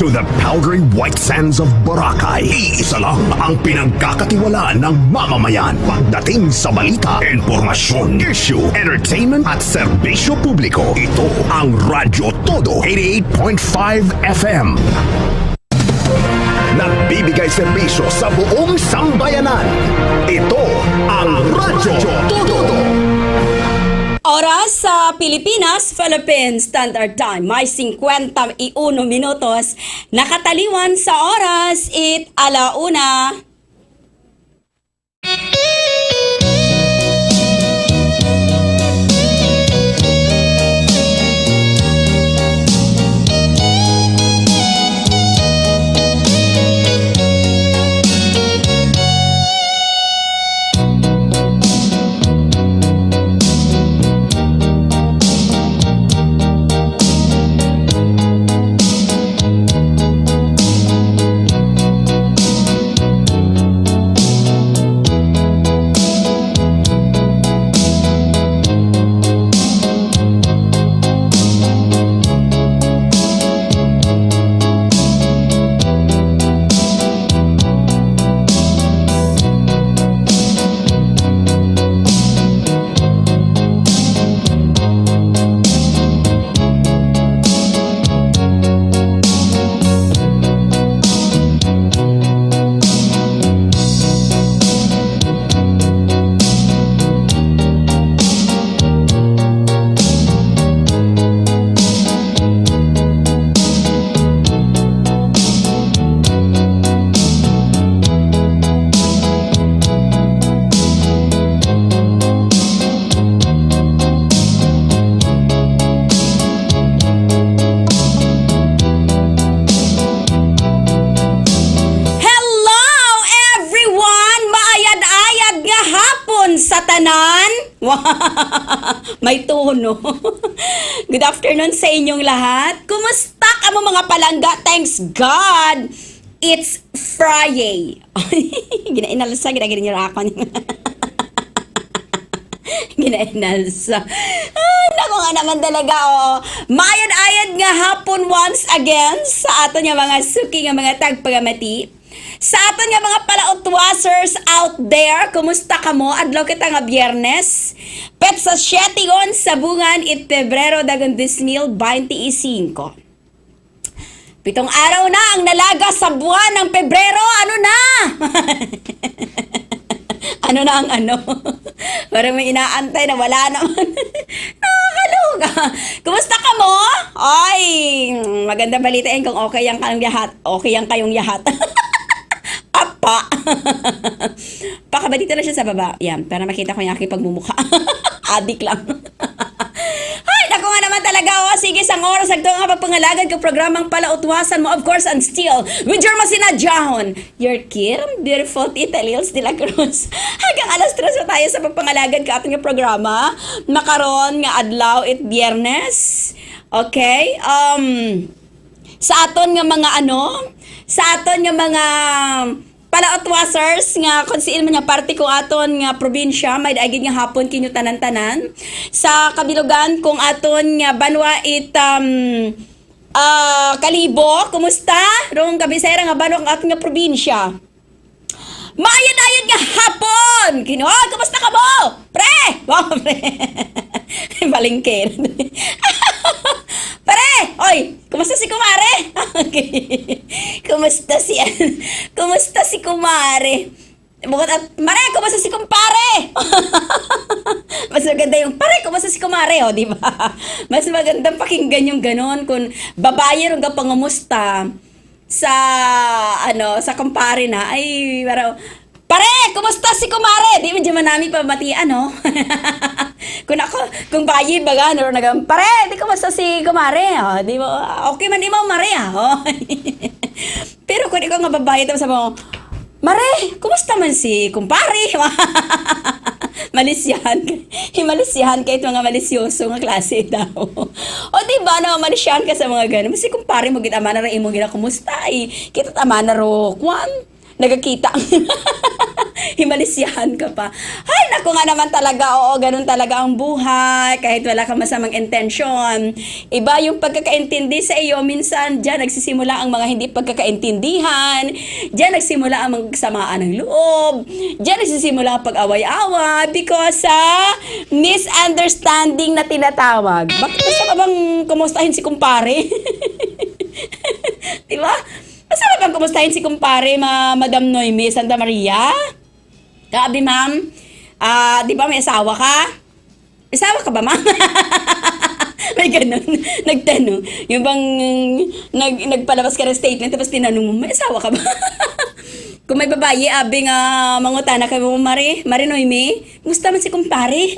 to the powdery white sands of Boracay. Iisa lang ang pinagkakatiwalaan ng mamamayan pagdating sa balita, impormasyon, issue, entertainment at serbisyo publiko. Ito ang Radyo Todo 88.5 FM. Nagbibigay serbisyo sa buong sambayanan. Ito ang Radyo Todo. Oras sa Pilipinas, Philippine Standard Time, may 51 minutos. Nakataliwan sa oras, 1:00. Sa tanan, may tono. Good afternoon sa inyong lahat. Kumusta ka mo mga palangga? Thanks God, it's Friday. Ginainalsa, ginagin niyo ako. Ginainalsa. Naku nga naman talaga, Mayad-ayad nga hapon once again sa ato nga mga suki nga mga tagpagamati. Sa aton nga mga palautwasers out there, kumusta ka mo? Adlaw kita nga Biyernes. Pet sa 7 sa bungan Pebrero dagon 2025. 7 araw na ang nalaga sa buwan ng Pebrero. Ano na? Ano na ang ano? Parang may inaantay na wala naman. Nakakaluga. Kumusta ka mo? Ay, maganda balitain kung okay yang kayong yahat. Okay yang kayong yahat. Apa. Pakabadito na siya sa baba. Yan, para makita ko yung aking pagmumukha. Adik lang. Ay, naku nga naman talaga. Sige, sang oras agto nga pagpangalagad ka programang palautwasan mo, of course, and still, with your masinadjahon, your Kim, beautiful Tita Lils de la Cruz. Hanggang alas 3 tayo sa pagpangalagad ka ating programa. Makaroon nga adlaw it Biyernes. Okay? Sa aton nga mga sa aton nga mga palautwasers nga kung siin man nga parte kung aton nga probinsya may daigid nga hapon kinyo tanan-tanan sa kabilugan kung aton nga banwa Kalibo, kumusta? Rong kabisera nga banwa ang aton nga probinsya. Maayad-ayad nga hapon! Kumusta ka mo? Pre! Wow, pre! Balingkin. Pare! Oy! Kumusta si Kumare? Okay. Kumusta si Kumare? Mare, kumusta si Kumpare? Mas maganda yung, pare, kumusta si Kumare? O, di ba? Mas magandang pakinggan yung ganon kung babae rin ka pangumusta sa kumpare na, ay, parang, pare, kumusta si Kumare? Di medyo manami pa matian, no? Kung bayi baga, pare, di kumusta si Kumare? Oh, di mo, okay man, di mo, Mare, oh. Pero kung ikaw nga babae, tapos sabi mo, Mare, kumusta man si kumpare? Malisyahan kahit mga malisyoso nga klase daw. O diba na malisyahan ka sa mga ganun. Kasi kumpare mo gitama na rin mo gina kumusta kita tama na ro kwan nagakita. Himalisyahan ka pa. Ay, naku nga naman talaga, oo, ganun talaga ang buhay, kahit wala kang masamang intensyon. Iba yung pagkakaintindi sa iyo, minsan dyan nagsisimula ang mga hindi pagkakaintindihan, dyan nagsimula ang magsamaan ng loob, dyan nagsisimula ang pag-away-away because sa misunderstanding na tinatawag. Bakit basta ka bang kumustahin si kumpare? Diba? Basta ka bang kumustahin si kumpare, Madam Noemi Santa Maria? Kabi, ma'am, di ba may asawa ka? Asawa ka ba, ma'am? May ganun. Nagtanong. Yung bang nagpalabas ka ng statement tapos tinanong mo, may asawa ka ba? Kung may babae, abing mangutana kayo mo, Mari Noemi, gusto man si kumpare?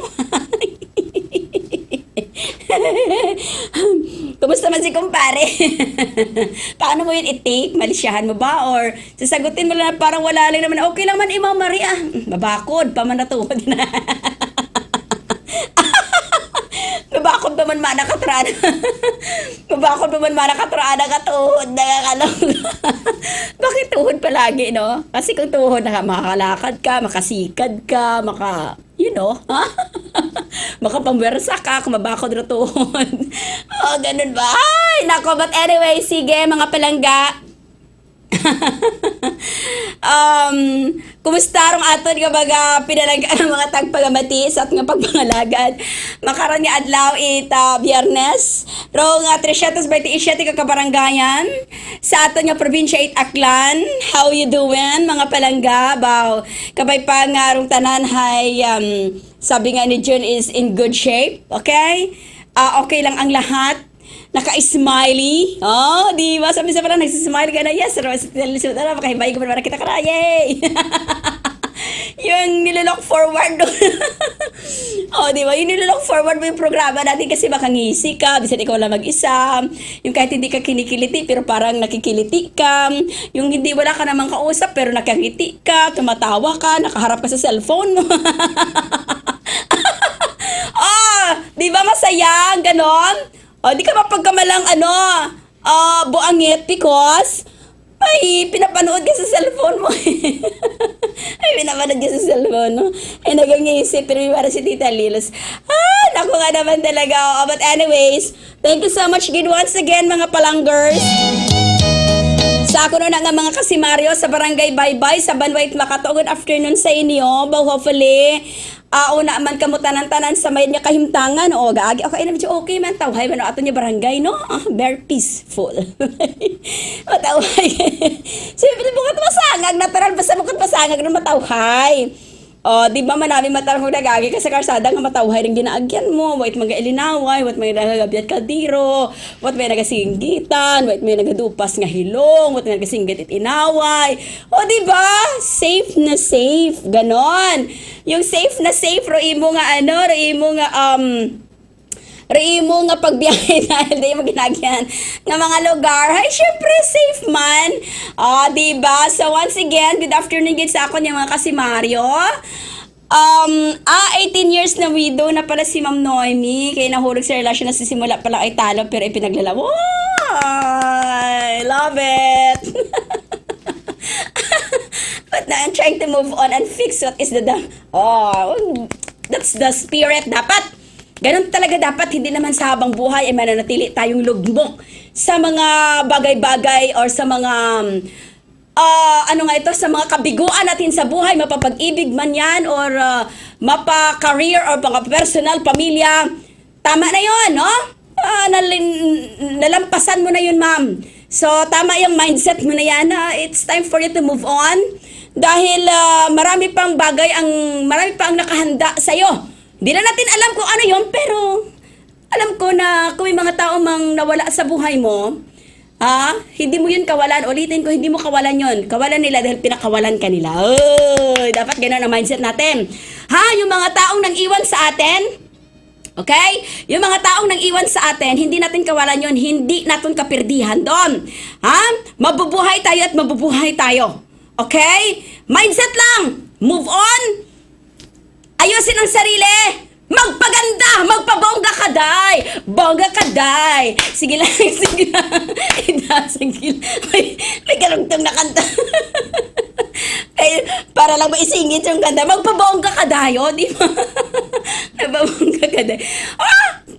Kumusta man si kumpare? Paano mo yun i-take? Malisyahan mo ba? Or sasagutin mo lang na parang wala lang naman, okay lang man, Imaw Maria. Babakod, pamanatuhod na. Babakod pa man manakatraan. Babakod pa man manakatraan ang katuhod. Nakakalong. Bakit tuhod palagi, no? Kasi kung tuhod, makakalakad ka, makasikad ka, you know, ha? Makapamwersa ka, kung mabakod na tuhod. Oh, ganun ba? Ay, nako, but anyway, sige, mga palangga. Kumusta rong aton nga baga pinalangga ng mga tagpagamatis at nga pagpangalagad makaron nga adlaw Biyernes rong 327 ka kabaranggayan sa aton nga probinsya Aklan. How you doing mga palangga? Baw kabay pa nga rong tanan hay sabi nga ni June is in good shape, okay? Okay lang ang lahat. Naka-smiley. Oh, di ba? Sabi sa pala, nagsismile ka na. Yes, makahibay ko pa naman kita ka na. Yay! Yung nililook forward. Oh, di ba? Yung nililook forward mo yung programa natin kasi makangisi ka. Bisan ikaw lang mag-isa. Yung kahit hindi ka kinikiliti pero parang nakikiliti ka. Yung hindi wala ka namang kausap pero nakangiti ka. Tumatawa ka. Nakaharap ka sa cellphone mo. Oh, di ba masaya? Ganon? O, di ka mapagkamalang buangit because ay, pinapanood ka sa cellphone mo. Ay, pinapanood ka sa cellphone mo. Ay, nagangisip. Pero may para si Tita Lilos. Naku nga naman talaga. Oh, but anyways, thank you so much again once again, mga palanggers. Sa ako na nga mga kasimaryo sa Barangay Baybay, sa Banwait Makato. Good afternoon sa inyo. But hopefully, una man kamutan-tanan sa may niya kahimtangan. O, gaagi. Okay naman siya. Okay man. Tawhay man. Ato niya barangay, no? Very peaceful. Matawhay. Siyempre, bukat masangag. Natural. Basta bukat masangag na matawhay. O, di ba manami matarang kung nagagi ka sa karsada nga matawhay rin ginaagyan mo. Wait mga ilinaway. Wait mga nagabiat kadiro. Wait may nagasinggitan. Wait may nagadupas nga hilong. Wait may nagasinggit inaway. O, di ba? Safe na safe. Ganon. Yung safe na safe. Roi mo nga pagbiyahe dahil di mo ginagyan ng mga lugar. Ay, syempre, safe man. Diba? So, once again, good afternoon gid sa ako niya mga kasimaryo. 18 years na widow na pala si Ma'am Noemi. Kaya nahulog sa relasyon na sisimula pala ay talo pero ipinaglalaw. I love it. But now I'm trying to move on and fix what is that's the spirit. Dapat ganun talaga dapat, hindi naman sa habang buhay ay mananatili tayong lugmok sa mga bagay-bagay or sa mga sa mga kabiguan natin sa buhay, mapapag-ibig man yan or mapa-career or pang-personal, pamilya. Tama na yun, no? Nalampasan mo na yun, ma'am. So, tama yung mindset mo na yan. It's time for you to move on dahil marami pang nakahanda sa'yo. Di na natin alam kung ano yun, pero alam ko na kung may mga tao mang nawala sa buhay mo, hindi mo yun kawalan. Ulitin ko, hindi mo kawalan yun. Kawalan nila dahil pinakawalan ka nila. Dapat ganun ang mindset natin. Yung mga taong nang iwan sa atin, okay? Yung mga taong nang iwan sa atin, hindi natin kawalan yun. Hindi natin kapirdihan doon. Mabubuhay tayo at mabubuhay tayo. Okay? Mindset lang. Move on. Ayusin ang sarili. Magpaganda. Magpabongga ka, day. Bongga ka, day. Sige lang, sige lang. Sige lang. May karugtong na kanta. Para para lang maisingit yung ganda. Magpabongga ka dayo, di ba? Nababongga ka dayo.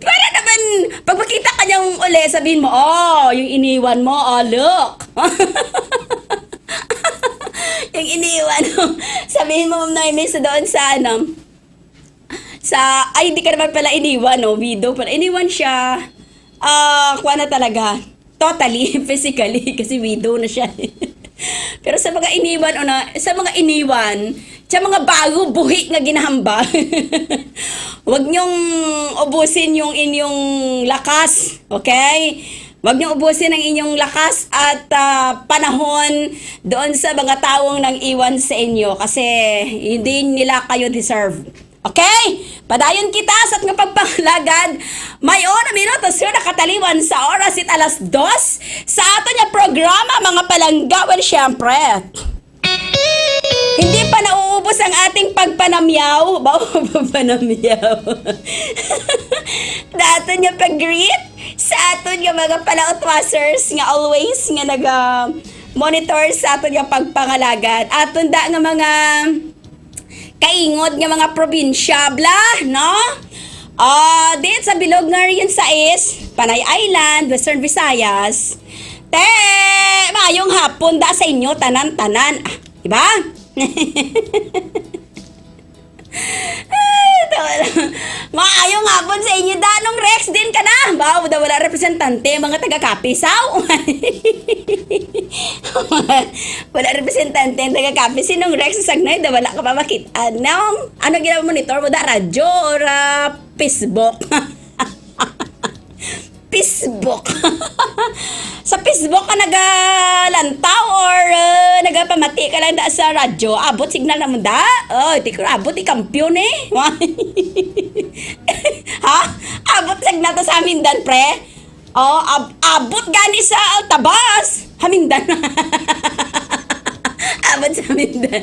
Para naman, pag makita ka niyang uli, sabihin mo, yung iniwan mo, look. Yung iniwan mo, sabihin mo, Ma'am Noemi, doon sa, hindi ka naman pala iniwan, widow pala. Iniwan siya, kuha na talaga, totally, physically, kasi widow na siya. Pero sa mga iniwan, sa mga bago buhi nga ginahamba, huwag niyong ubusin yung inyong lakas, okay? Huwag niyong ubusin ang inyong lakas at panahon doon sa mga taong nang iwan sa inyo kasi hindi nila kayo deserve. Okay? Padayon kita sa nga pagpangalagad. May minutos yun nakataliwan sa oras at 2:00 sa ato niya programa mga palanggawan syempre. Hindi pa nauubos ang ating pagpanamyaw. Pagpanamyaw. Dato niya pag-greet sa ato niya mga palautwasers nga always nga nag-monitor sa ato niya pagpangalagad. Aton da nga mga kaingod nga mga probinsya, no? Dito sa bilog nga rin sa Panay Island, Western Visayas. Mayong hapon da sa inyo, tanan-tanan. Diba? Maayong hapon sa inyo, Danong Rex din ka na. Wala representante, mga taga-kapisaw. Wala representante, taga-kapi. Sinong Rex sa Sagnay, wala ka pa makita. Ano ginawa monitor mo, radyo or Facebook? Facebook. Sa Facebook ka nagalantaw or nagapamati ka lang sa radyo, abot signal naman da. Abot ikampyon ha? Abot signal ta sa Hamindan, pre. Abot gani sa Altabas. Hamindan. Abot sa Hamindan.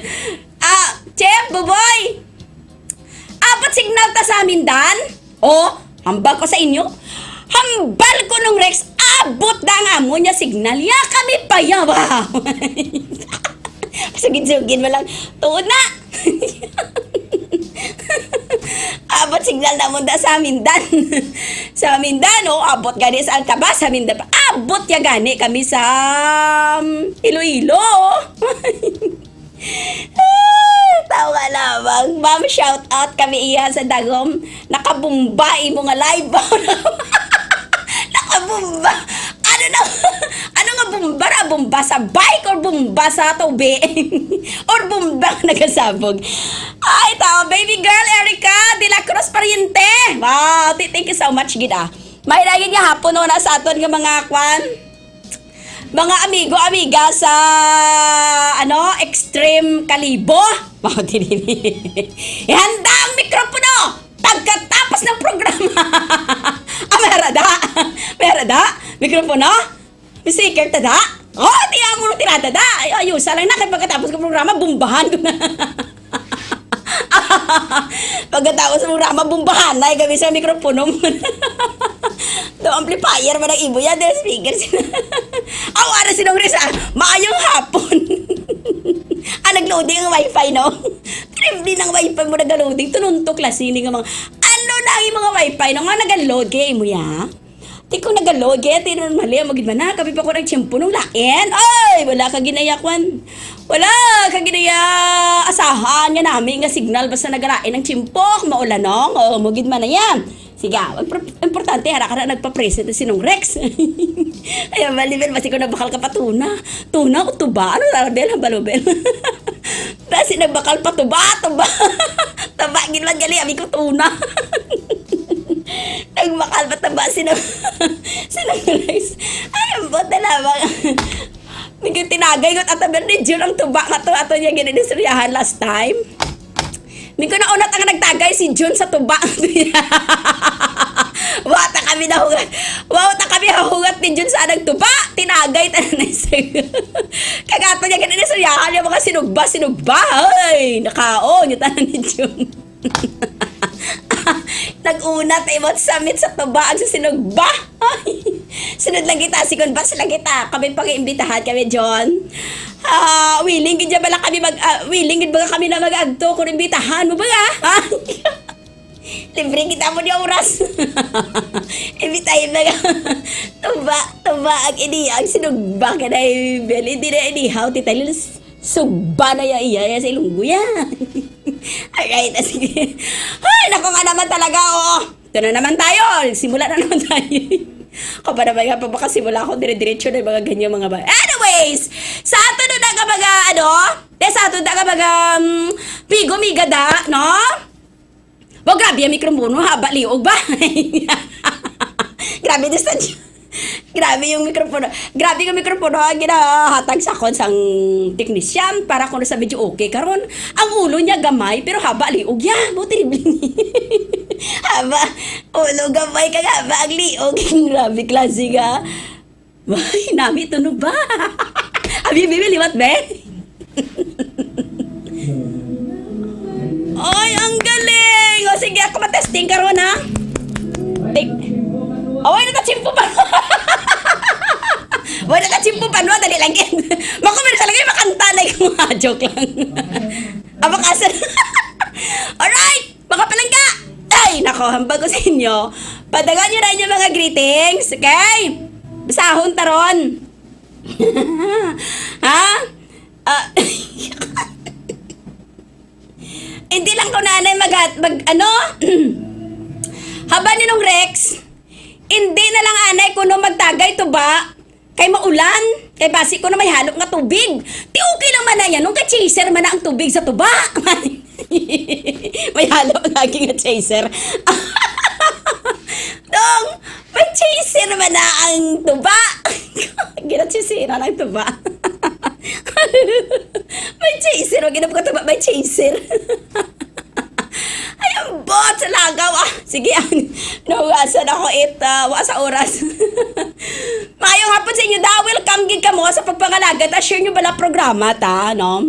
Chef, buboy. Abot signal ta sa Hamindan. Hambal ko sa inyo. Hambal ko nung Rex, abot na nga mo niya signal. Ya kami pa yawa. Sugin-sugin mo lang. Tuod na. Abot signal na mo da sa Amindan. Sa Amindan, abot gani sa Altabas, sa Amindan. Abot ya gani kami sa Iloilo. Tao nga lamang. Ma'am, shout out kami iya sa Dagom. Nakabumbay mo nga live. Nakabumba. Ano nga bumba sa bike or bumba sa tubig? Or bumba nagasabog? Ay, tao, baby girl Erica de la Cruz Pariente. Wow, thank you so much, gida. May lagi niya hapon na sa aton nga mga amigo-amiga sa Extreme Kalibo. Wow, ihanda ang mikropono pagkatapos ng programa. Merada? Mikropono? Speaker tada? Tiyan mo nung tinatada. Ayusa lang na kaya pagkatapos ng programa, bumbahan ko na. Pagkatapos ng programa, bumbahan na kami sa mikropono mo. Do amplifier man ang ibo yan, the speakers. Ara sinong resa, maayong hapon. Nag-loading ang wifi, no? Trip din ang wifi mo nag-loading. Tununtok lasini nga mga, lang yung mga wifi, no? Nga nag-load kaya mo ya? Di ko nag-load kaya, mali, magid ba na? Kapi pa ko nag-tiyempo nung lain. Ay, wala ka ginayakwan. Wala ka ginaya asahan nga namin nga signal basta nagalain ng tiyempok, maulan, no? Magid man na yan. Sige, importante, harap ka na nagpa-present sinong Rex. Ay, malibel, basi ko nabakal ka pa tuna o tuba? Ano larabel, balobel? Basi nagbakal pa tuba. Taba, ginman gali, ami ko tuna. Nagbakal pa taba, sinong Rex. Ay, ambot na lamang. Naging tinagay ko at tabi ni Jun ang tuba nga to ato niya gininistoryahan last time. Hindi ko na unat ang nagtagay si Jun sa tuba. Wata kami nahugat. Wata kami hahugat ni Jun sa anang tuba. Tinagay tayo na kagato niya gininistoryahan yung mga sinugba. Ay, nakaon yung tanan ni Jun. Nag-unat imot summit sa tuba ang sa sinugba. Sunod lang kita, sikon bas lang kita. Kami pag-iimbitahan kami, John. Willing, gidya bala kami kami willing gid baga kami na mag-adto kung imbitahan mo baga. Ha? Libre kita mo di oras. Imbitahin baga. Tuba ang iniyang sinugba ka na Bel. Hindi na inihaw titalil. Sugba na iya sa ilungguya. Alright, sige. Ay, naku nga naman talaga, oh. Ito na naman tayo. Simula na naman tayo. Kapag naman nga pa baka simula ako dire-diretso na yung mga ganyan mga ba. Anyways, sa ato na ka mga sa ato na ka mga pigo migada, no? Wag grabe yung mikropono, haba liog ba? Grabe din sa Grabe yung mikropono. Grabe yung mikropono ang ginahatag sa akon sang technician para kung sa medyo okay. Karon ang ulo niya gamay pero haba liog ya. Buti ribling. Haba ulo gamay kag haba ang liog. Grabe klase ka. Ay, nami tunog ba? Abi bibi liwat be. Ay, ang galing. O sige ako matesting karon ha. Away na tachimpo pa. Wala na tachimpo pa, no? Dali lang yan. Makumir talaga yung makanta na yung mga joke lang. Abakasan. Alright, makapalangga. Ay, nako, hambag ko sa inyo. Padagan nyo na inyong mga greetings, okay? Basahon taron. Ha? Hindi lang ko nanay haba ninong Rex, hindi na lang anay kuno magtagay to ba? Kay maulan, kay basi ko na may halok nga tubig. Ti okay lang man na yan, nung ka-chaser man na ang tubig sa tuba. May halok lagi nga chaser. Dong, may chaser man na ang tuba. Ginachisira ng tuba. May chaser, wag ginap ko tuba, may chaser. Ayun, bot sa lagaw. Sige, nahugasan ako sa oras. Mayong hapon sa inyo da. Welcome gid kamo sa pagpangalaga. Share nyo bala programa ta, no?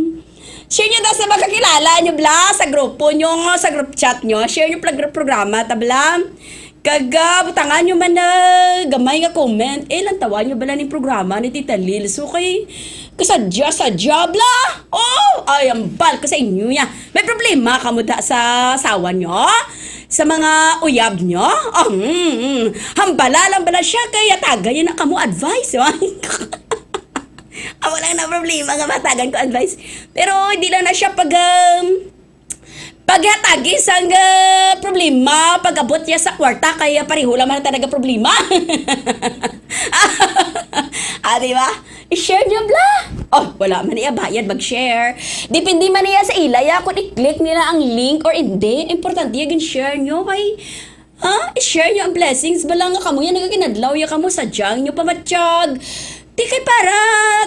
Share nyo daw sa magkakilala nyo bla, sa grupo nyo, sa group chat nyo. Share nyo programa ta bla. Butangan nyo man na gamay nga comment. Lang tawa nyo bala ni programa ni Tita Lil. So kay kasadya bla. Oh, ay ambal ko sa inyo ya. May problema kamo da sa asawa nyo? Sa mga uyab nyo? Hambala lang bala siya kaya tagay na kamo advice. Wala na problema nga matagan ko advice. Pero hindi lang na siya paghatagi sang problema, pag-abot niya sa kwarta, kaya pareho lang man talaga problema. Diba? I-share niya bla. Oh, wala man niya bayad mag-share. Depende man niya sa ilaya kung i-click nila ang link or hindi. Importante yung share nyo kay i-share nyo ang blessings. Bala nga kamo yan, nagaginadlaw ya kamo sa diyang nyo pamatsyag. Di kay para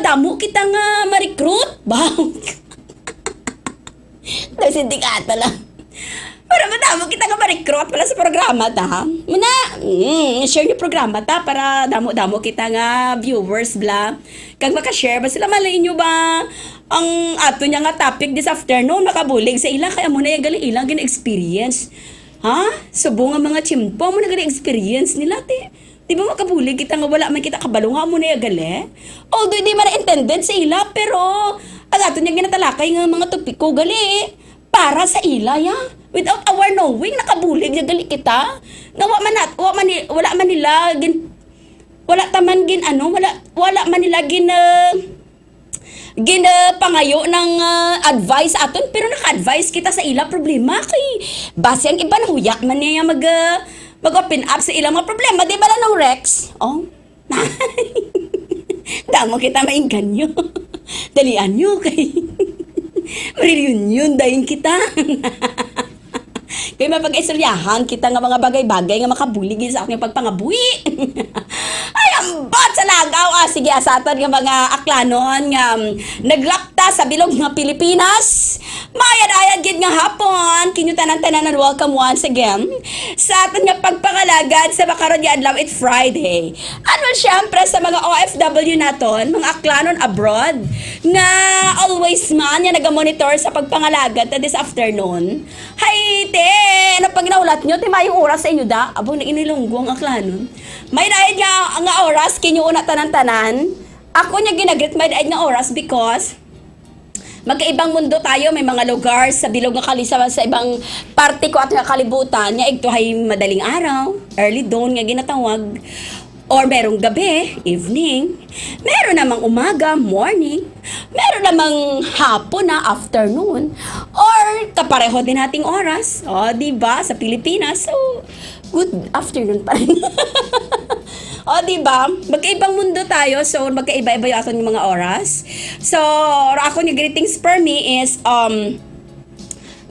damo kita nga ma-recruit. Dahil sindikato lang. Para madamo kita nga ma-recruit pala sa programa ta. Share yung programa ta para damo-damo kita nga viewers bla. Kag makashare ba sila malay nyo ba ang ato niya nga topic this afternoon makabulig sa ila kaya mo na yung galing ilang gina-experience. Subo nga mga chimpo mo na gina-experience nila te. Di ba makabulig kita nga wala man kita kabalunga mo na yung gali? Although di man na-intended sa ila pero ang ato niya ginatalakay nga mga topiko gali para sa ila ya. Without our knowing nakabulig ya gali kita. Nga wala man nila pangayo ng advice aton pero naka-advise kita sa ila problema kay base ang iba nahuyak man niya mag-open up sa ilang mga problema di ba lang ng Rex? Damo kita mainganyo. Dalian nyo kay marireunion dahin kita. Kaya mapag-istoryahan kita nga mga bagay-bagay nga makabulig sa aking pagpangabuhi. Ay, ambot sa lagaw. Sige, asatan nga mga aklanon nga naglakta sa bilog nga Pilipinas. Mayad-ayad gid nga hapon. Kinyo tanan-tanan welcome once again sa aton nga pagpangalagad sa makaron nga adlaw it Friday. Ano syempre sa mga OFW naton, mga aklanon abroad nga always man nga naga-monitor sa pagpangalagad this afternoon. Hay te, ano pag naulat nyo, ti mayong oras sa inyo da? Abo, naginilunggong aklanon. May dahil nga oras, kinyo una tanan-tanan. Ako niya ginagrit may dahil nga oras because magkaibang mundo tayo, may mga lugar sa bilog nga kalisawan sa ibang parte ko at nga kalibutan, nya ito ay madaling araw, early dawn nga ginatawag, or merong gabi, evening, meron namang umaga, morning, meron namang hapon na, afternoon, or kapareho din nating oras, o diba, sa Pilipinas, so, good afternoon pa rin. O, diba? Magkaibang mundo tayo. So, magkaiba-iba yung aton yung mga oras. So, ako yung greetings for me is,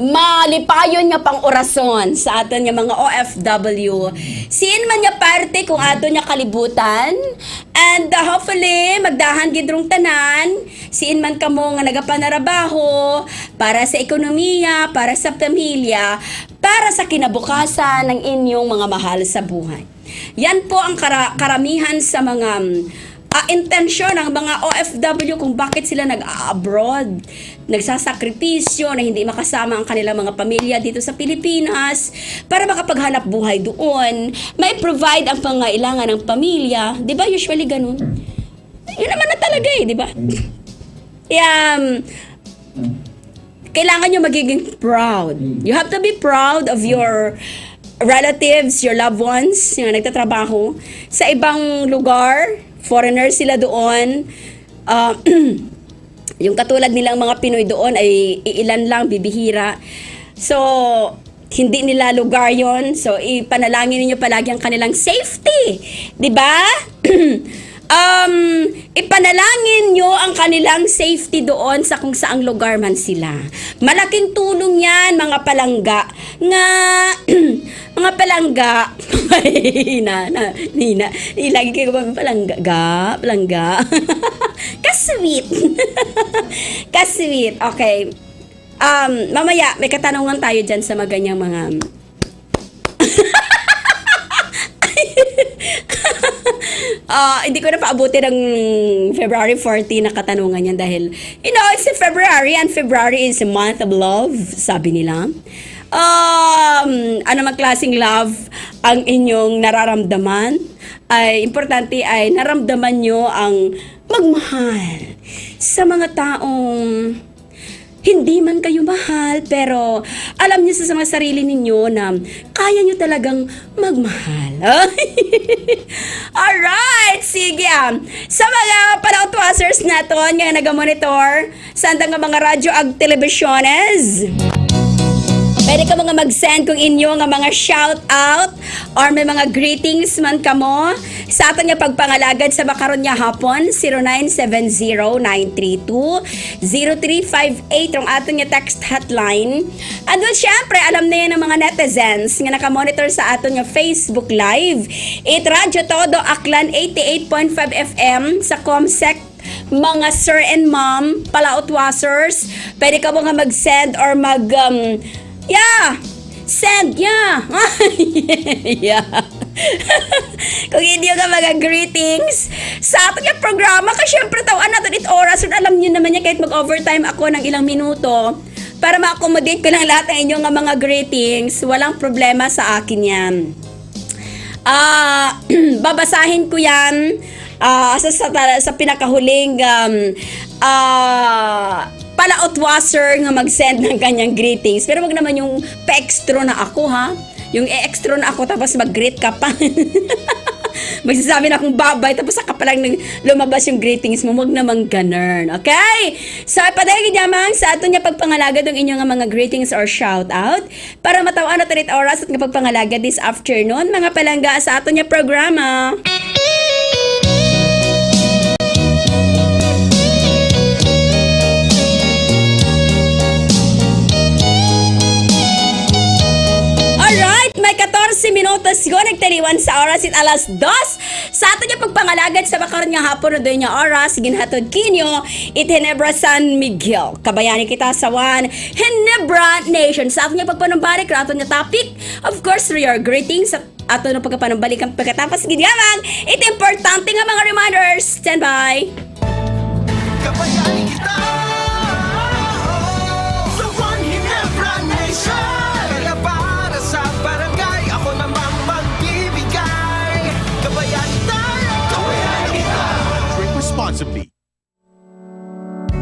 malipayon nga pang orason sa aton nga mga OFW. Siin man nga parte kung aton nga kalibutan. And hopefully, magdahan gidrong tanan. Siin man kamo nga nagapanarabaho para sa ekonomiya, para sa pamilya, para sa kinabukasan ng inyong mga mahal sa buhay. Yan po ang karamihan sa mga intensyon ng mga OFW kung bakit sila nag-abroad, nagsasakripisyo na hindi makasama ang kanilang mga pamilya dito sa Pilipinas para makapaghanap buhay doon. May provide ang pangailangan ng pamilya. Di ba usually ganun? Yun naman na talaga di ba? Kailangan nyo magiging proud. You have to be proud of your relatives, your loved ones, yung nagtatrabaho sa ibang lugar, foreigners sila doon. Yung katulad nilang mga Pinoy doon ay ilan lang, bibihira. So, hindi nila lugar yon. So, ipanalangin niyo palagi ang kanilang safety. 'Di ba? Ipanalangin nyo ang kanilang safety doon sa kung saang lugar man sila. Malaking tulong yan, mga palangga. Nga, mga palangga, Nina, lagi kayo ba palangga. Kasweet. Kasweet, okay. Mamaya, may katanungan tayo dyan sa mga ganyang mga... hindi ko na paabuti ng February 14 na katanungan yan dahil, it's February and February is a month of love, sabi nila. Ano mang klaseng love ang inyong nararamdaman, ay importante ay naramdaman nyo ang magmahal sa mga taong hindi man kayo mahal, pero alam niyo sa mga sarili ninyo na kaya niyo talagang magmahal. Alright, sige. Sa mga palautwasers naton nga nagamonitor sa andang mga radyo ag telebisyones, pwede ka mga mag-send kung inyo nga mga shout-out or may mga greetings man kamo sa aton nga pagpangalagad sa makaron nga hapon, 0970-932-0358 ang aton nga text hotline. And well, syempre, alam na yan ng mga netizens nga nakamonitor sa aton nga Facebook Live. Radyo Todo Aklan 88.5 FM sa Comsec. Mga sir and ma'am, palautwasers, pwede ka mga mag-send or send, yeah. Kung hindi ka mga greetings sa ating programa, kasi syempre tawaan natin it oras, at alam nyo naman niya kahit mag-overtime ako ng ilang minuto para ma-accommodate ko lang lahat ng inyong mga greetings, walang problema sa akin yan. Babasahin ko yan sa pinakahuling palautwaser nga mag-send ng kanyang greetings. Pero wag naman yung pa-extra na ako, ha? Yung extra na ako tapos mag-greet ka pa. Magsasabi na akong babay tapos saka pa lang lumabas yung greetings mo. Wag naman ganun. Okay? So, ipadagin yamang sa ato niya pagpangalagad ng inyong mga greetings or shout-out para matawaan na talit oras at pagpangalagad this afternoon. Mga palangga sa ato niya programa. May 14 minutos ko nagtaliwan sa oras at alas 2 sa ato niya pagpangalagad sa makaroon nga hapon na doon niya oras ginhatod kinyo it Ginebra San Miguel kabayani kita sa one Ginebra Nation sa ato niya pagpanumbalik na ato niya topic of course for your greetings at ato na pagpanumbalik ang pagkatapos ginyamang it importante nga mga reminders. Stand by. Kabayani kita sa one Ginebra Nation. Responsibly.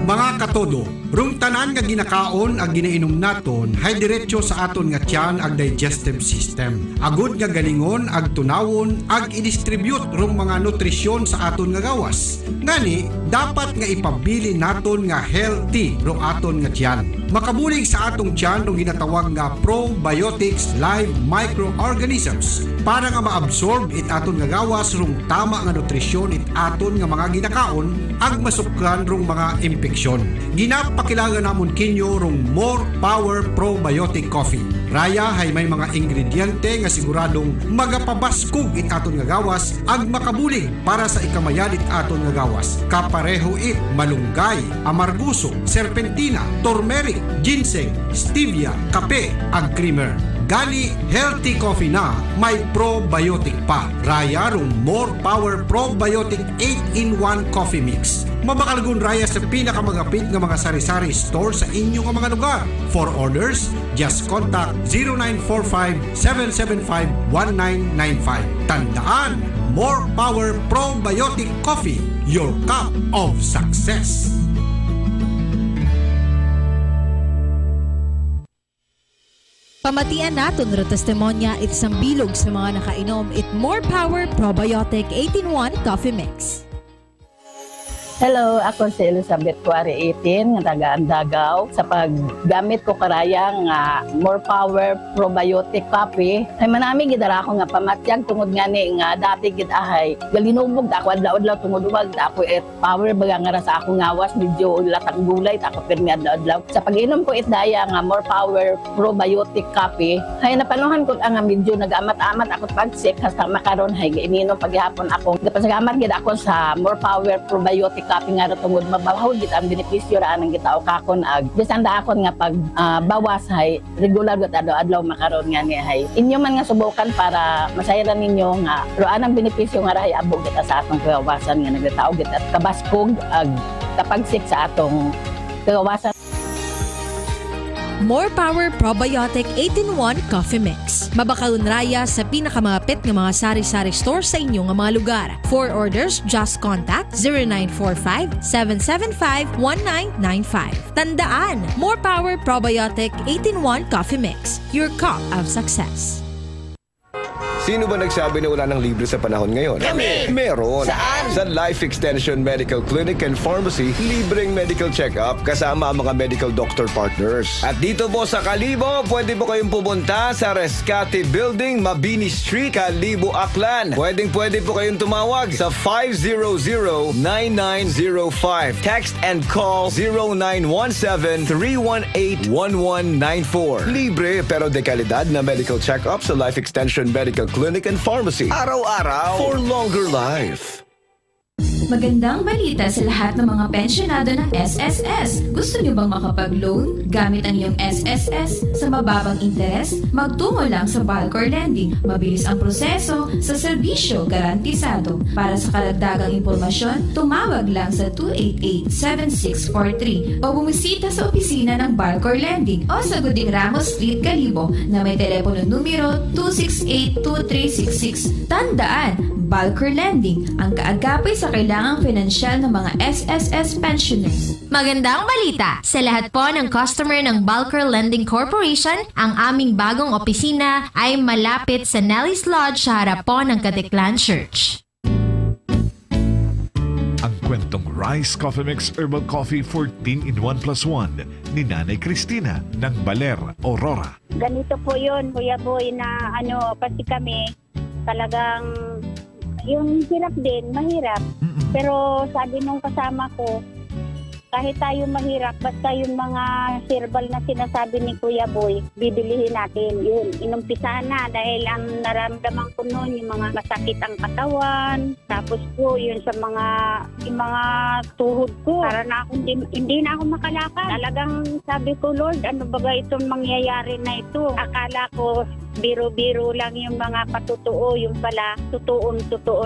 Mga katodo, room Yung tanan nga ginakaon ag ginainom naton hay diretso sa aton nga tiyan ag digestive system. Agud nga galingon ag tunawon ag i-distribute rong mga nutrisyon sa aton nga gawas. Ngani, dapat nga ipabili naton nga healthy rong aton nga tiyan. Makabulig sa atong tiyan rong ginatawag nga probiotics live microorganisms para nga maabsorb it aton nga gawas rong tama nga nutrisyon it aton nga mga ginakaon ag masukran rong mga impeksyon. Ginapakilangan namon kinyo rong More Power Probiotic Coffee. Raya hay may mga ingrediente nga siguradong magapabaskog it aton nga gawas ag makabulig para sa ikamayan it aton nga gawas. Kapareho it malunggay, amarguso, serpentina, turmeric, ginseng, stevia, kape ag creamer. Gani healthy coffee na may probiotic pa. Raya rong More Power Probiotic 8-in-1 Coffee Mix. Mabakalgun raya sa pinakamagapit nga mga sari-sari store sa inyong mga lugar. For orders, just contact 0945-775-1995. Tandaan, More Power Probiotic Coffee, your cup of success. Pamatian naton ro testimonya it isang bilog sa mga nakainom it More Power Probiotic 8-in-1 Coffee Mix. Hello, ako si Elizabeth Cuare 18, nga taga Andagaw. Sa paggamit ko karayang More Power Probiotic Coffee, ay manami gidara ako nga pamatyag tungod nga ni nga dati gid ahay galinubog ako adlaw-adlaw tungod wag ako power baga nga ra sa akong ngawas medyo latang gulay ako pirmi adlaw-adlaw. Sa pag-inom ko daya nga More Power Probiotic Coffee, ay napanuhan ko nga medyo nag-amat-amat ako pagsik hasta makaron hay ininom paghapon ako. Gapasagamat gid ako sa More Power Probiotic Coffee nga tungod mabahaw gid ang benepisyo ra nang gitao kakon ag bisan da akon nga pag bawas hay regular gud adlaw makaron nga ni hay inyo man nga subukan para masayaran ninyo nga roan ang benepisyo nga ra hay abog kita sa atong kawasan nga nagtao gid at kabaskog ag kapagsik sa atong kawasan. More Power Probiotic 8-in-1 Coffee Mix. Mabakalun raya sa pinakamapit ng mga sari-sari store sa inyong mga lugar. For orders, just contact 0945-775-1995. Tandaan, More Power Probiotic 8-in-1 Coffee Mix. Your cup of success. Sino ba nagsabi na wala ng libre sa panahon ngayon? Kami! Meron! Saan? Sa Life Extension Medical Clinic and Pharmacy, libreng medical check-up kasama ang mga medical doctor partners. At dito po sa Kalibo, pwede po kayong pumunta sa Rescate Building, Mabini Street, Kalibo, Aklan. Pwede po kayong tumawag sa 500-9905. Text and call 0917-318-1194. Libre pero de kalidad na medical check-up sa Life Extension Medical Clinic and Pharmacy. Araw-araw for longer life. Magandang balita sa lahat ng mga pensyonado ng SSS. Gusto niyo bang makapag-loan gamit ang iyong SSS sa mababang interes? Magtungo lang sa Balcor Lending. Mabilis ang proseso sa serbisyo garantisado. Para sa karagdagang impormasyon, tumawag lang sa 288-7643 o bumisita sa opisina ng Balcor Lending o sa Guding Ramos Street, Kalibo na may telepono numero 268-2366. Tandaan, Balcor Lending, ang kaagapay sa kailangang pinansyal ng mga SSS pensioners. Magandang balita! Sa lahat po ng customer ng Balcor Lending Corporation, ang aming bagong opisina ay malapit sa Nelly's Lodge sa harap po ng Katiklan Church. Ang kwentong Rice Coffee Mix Herbal Coffee 14-in-1 plus 1 ni Nanay Cristina ng Baler, Aurora. Ganito po yun, Kuya Boy, na kasi kami talagang yung hirap din, mahirap. Pero sabi nung kasama ko, kahit tayo mahirap, basta yung mga herbal na sinasabi ni Kuya Boy, bibilihin natin. Yun, inumpisa na dahil ang naramdaman ko noon, yung mga masakit ang katawan. Tapos po, yun sa yung mga tuhod ko. Para na ako, hindi na ako makalakad. Talagang sabi ko, Lord, ano ba itong mangyayari na ito? Akala ko, biro-biro lang yung mga patutuo, yung pala, totoo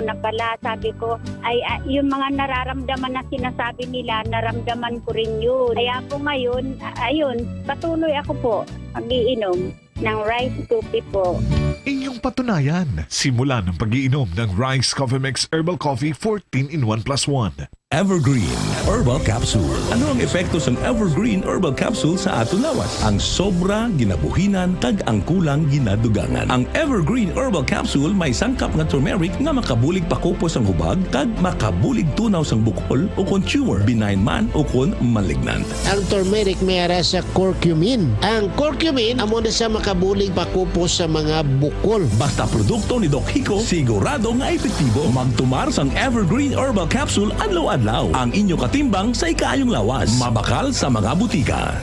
na pala. Sabi ko, ay yung mga nararamdaman na sinasabi nila, naramdaman ko rin yun. Kaya po ngayon, ayun, patuloy ako po mag-iinom ng rice coffee po. Inyong patunayan, simula ng pag-iinom ng Rice Coffee Mix Herbal Coffee 14-in-1 plus 1. Evergreen Herbal Capsule. Ano ang epekto ng Evergreen Herbal Capsule sa aton lawas? Ang sobra ginabuhinan kag ang kulang ginadugangan. Ang Evergreen Herbal Capsule may sangkap nga turmeric nga makabulig pakupos ang hubag kag makabulig tunaw sang bukol o kon tumor, benign man o kon malignant. Ang turmeric may ara sa curcumin. Ang curcumin amo na sa makabulig pakupos sa mga bukol. Basta produkto ni Doc Hico, sigurado nga epektibo. Magtumar sang Evergreen Herbal Capsule adlaw-adlaw. Ang inyo katimbang sa ikayong lawas. Mabakal sa mga butika.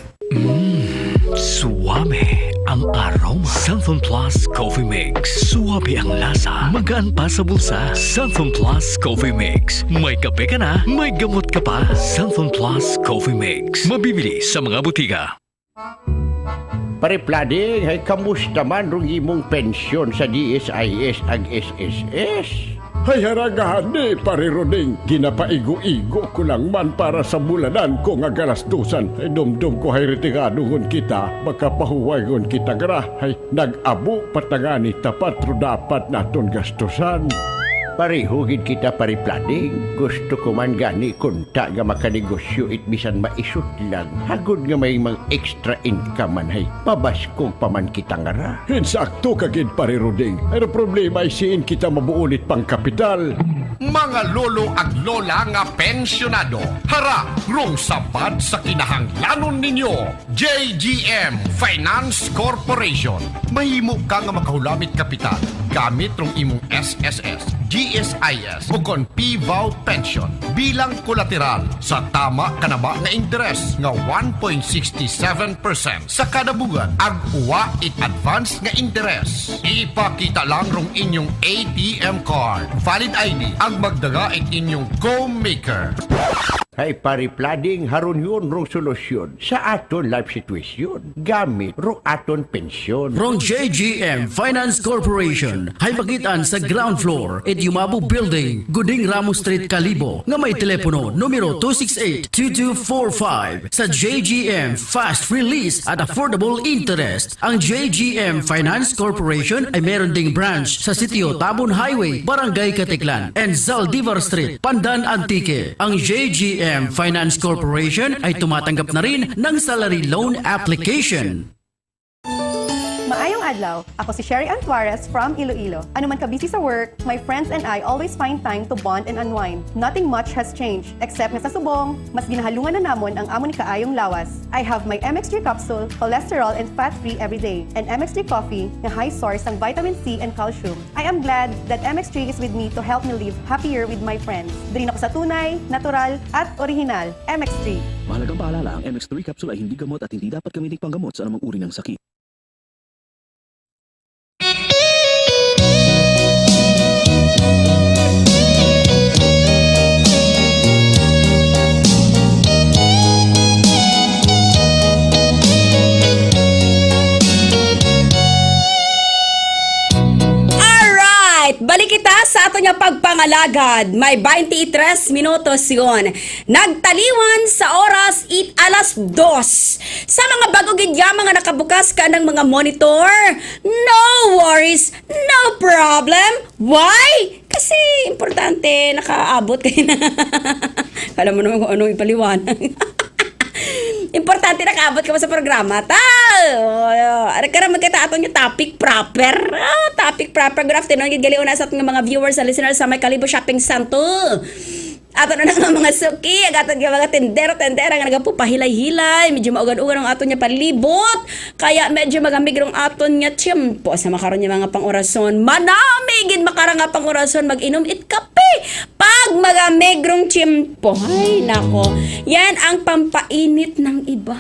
Suwame ang aroma. Santhon Plus Coffee Mix. Suwabe ang lasa. Magaan pa sa bulsa. Santhon Plus Coffee Mix. May kape ka na, may gamot ka pa. Santhon Plus Coffee Mix. Mabibili sa mga butika. Pare Plading, ay kamusta man rong imong pensyon sa DSIS ag SSS? Hay haragahan ni pare Roding, ginapaigo-igo ko lang man para sa bulanan ko nga galastusan. Ay dumdum ko hay retigado ngon kita, baka pahuway ngon kita gara. Hay nag-abo patangani tapat ro dapat naton gastusan. Parehugid kita pare Plading. Gusto ko man gani kunta nga makanegosyo it bisan maisut lang. Hagod nga may mga extra income man hay. Pabaskong paman kita ngara. Insakto kagid pare Roding. Ay problema ay siin kita mabuulit pang kapital. Mga lolo ag lola nga pensyonado, hara rong sabat sa kinahanglanon ninyo. JGM Finance Corporation. Mahimo ka nga makahulamit kapital gamit rong imong SSS, GSIS o kon PVAW pension bilang kolateral sa tama kanaba nga interes nga 1.67% sa kada buwan ag uwa it advance nga interes. Ipakita lang rong inyong ATM card, valid ID ag magdaga it inyong go-maker. Hay pare Plading, haron yun rong solusyon sa aton life situation. Gamit rong aton pensyon. Rong JGM Finance Corporation, hay pagitan sa ground floor, at Yumabu Building, Guding Ramos Street, Kalibo, nga may telepono numero 268-2245 sa JGM Fast Release at Affordable Interest. Ang JGM Finance Corporation ay meron ding branch sa sitio Tabon Highway, Barangay Katiklan, and Zaldivar Street, Pandan Antique. Ang JGM Finance Corporation ay tumatanggap na rin ng salary loan application. Maayong adlaw, ako si Sherry Ann Suarez from Iloilo. Ano man ka busy sa work, my friends and I always find time to bond and unwind. Nothing much has changed, except nga sa subong, mas ginahalungan na namon ang amon kaayong lawas. I have my MX3 capsule, cholesterol and fat-free every day, and MX3 coffee na high source ng vitamin C and calcium. I am glad that MX3 is with me to help me live happier with my friends. Dirin ako sa tunay, natural, at original. MX3. Mahalagang paalala, ang MX3 capsule ay hindi gamot at hindi dapat gamitin panggamot sa anumang uri ng sakit. Balik kita sa ato nga pagpangalagad. May 23 minutos yun. Nagtaliwan sa oras 2:00. Sa mga bago gidya mga nakabukas ka ng mga monitor, no worries, no problem. Why? Kasi importante nakaabot kayo na. Alam mo naman kung ano ipaliwanag. Importante nakaabot ka mo sa programa. Ano ka naman kita aton yung topic proper. Topic proper. Good afternoon. Galiw na sa ating mga viewers and listeners sa may Kalibo Shopping Center. Ato na nga mga suki, ato nga mga tendera nga nagapupahilay-hilay, medyo maugan-ugan ang ato niya palibot, kaya medyo magamigrong ato niya tiyempo sa makaroon niya mga pang-orason. Manamigin makara nga pang-orason, mag-inom it kape, pag magamigrong tiyempo. Ay, nako, yan ang pampainit ng iba.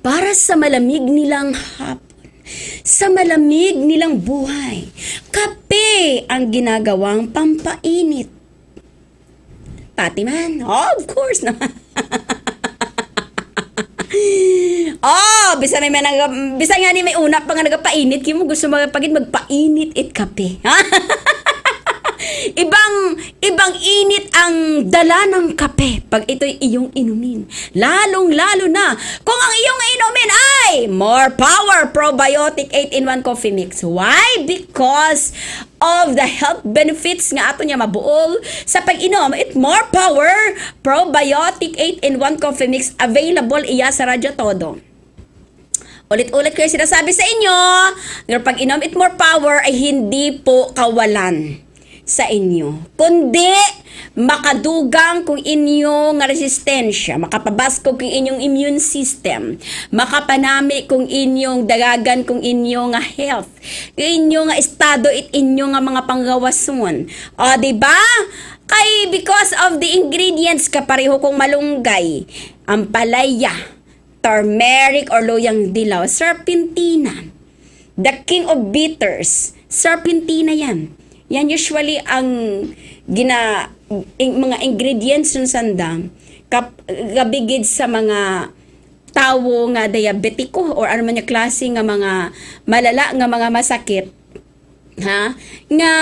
Para sa malamig nilang hapon, sa malamig nilang buhay, kape ang ginagawang pampainit. Pati man. Oh, of course naman. Bisa nga ni may una pa nga nagapainit. Kaya mo gusto magpainit it kape. Ibang init ang dala ng kape pag ito'y iyong inumin. Lalong-lalo na kung ang iyong inumin ay Okay, more power probiotic 8-in-1 coffee mix. Why? Because of the health benefits nga ato niya mabuol sa pag-inom. It more power probiotic 8-in-1 coffee mix available iya sa Radyo Todo. Ulit-ulit ko yung sinasabi sa inyo, yung pag-inom it more power ay hindi po kawalan sa inyo, kundi makadugang kung inyong resistensya, makapabasko kung inyong immune system, makapanami kung inyong dagagan kung inyong health, kung inyong estado it inyong mga panggawason. O, diba? Kay because of the ingredients kapareho kong malunggay, ampalaya, turmeric or loyang dilaw, serpentina, the king of bitters, serpentina yan. Yan usually ang mga ingredients ng sandang gabigid sa mga tawo nga diabetiko or ano man yung klase nga mga malala nga mga masakit, ha, nga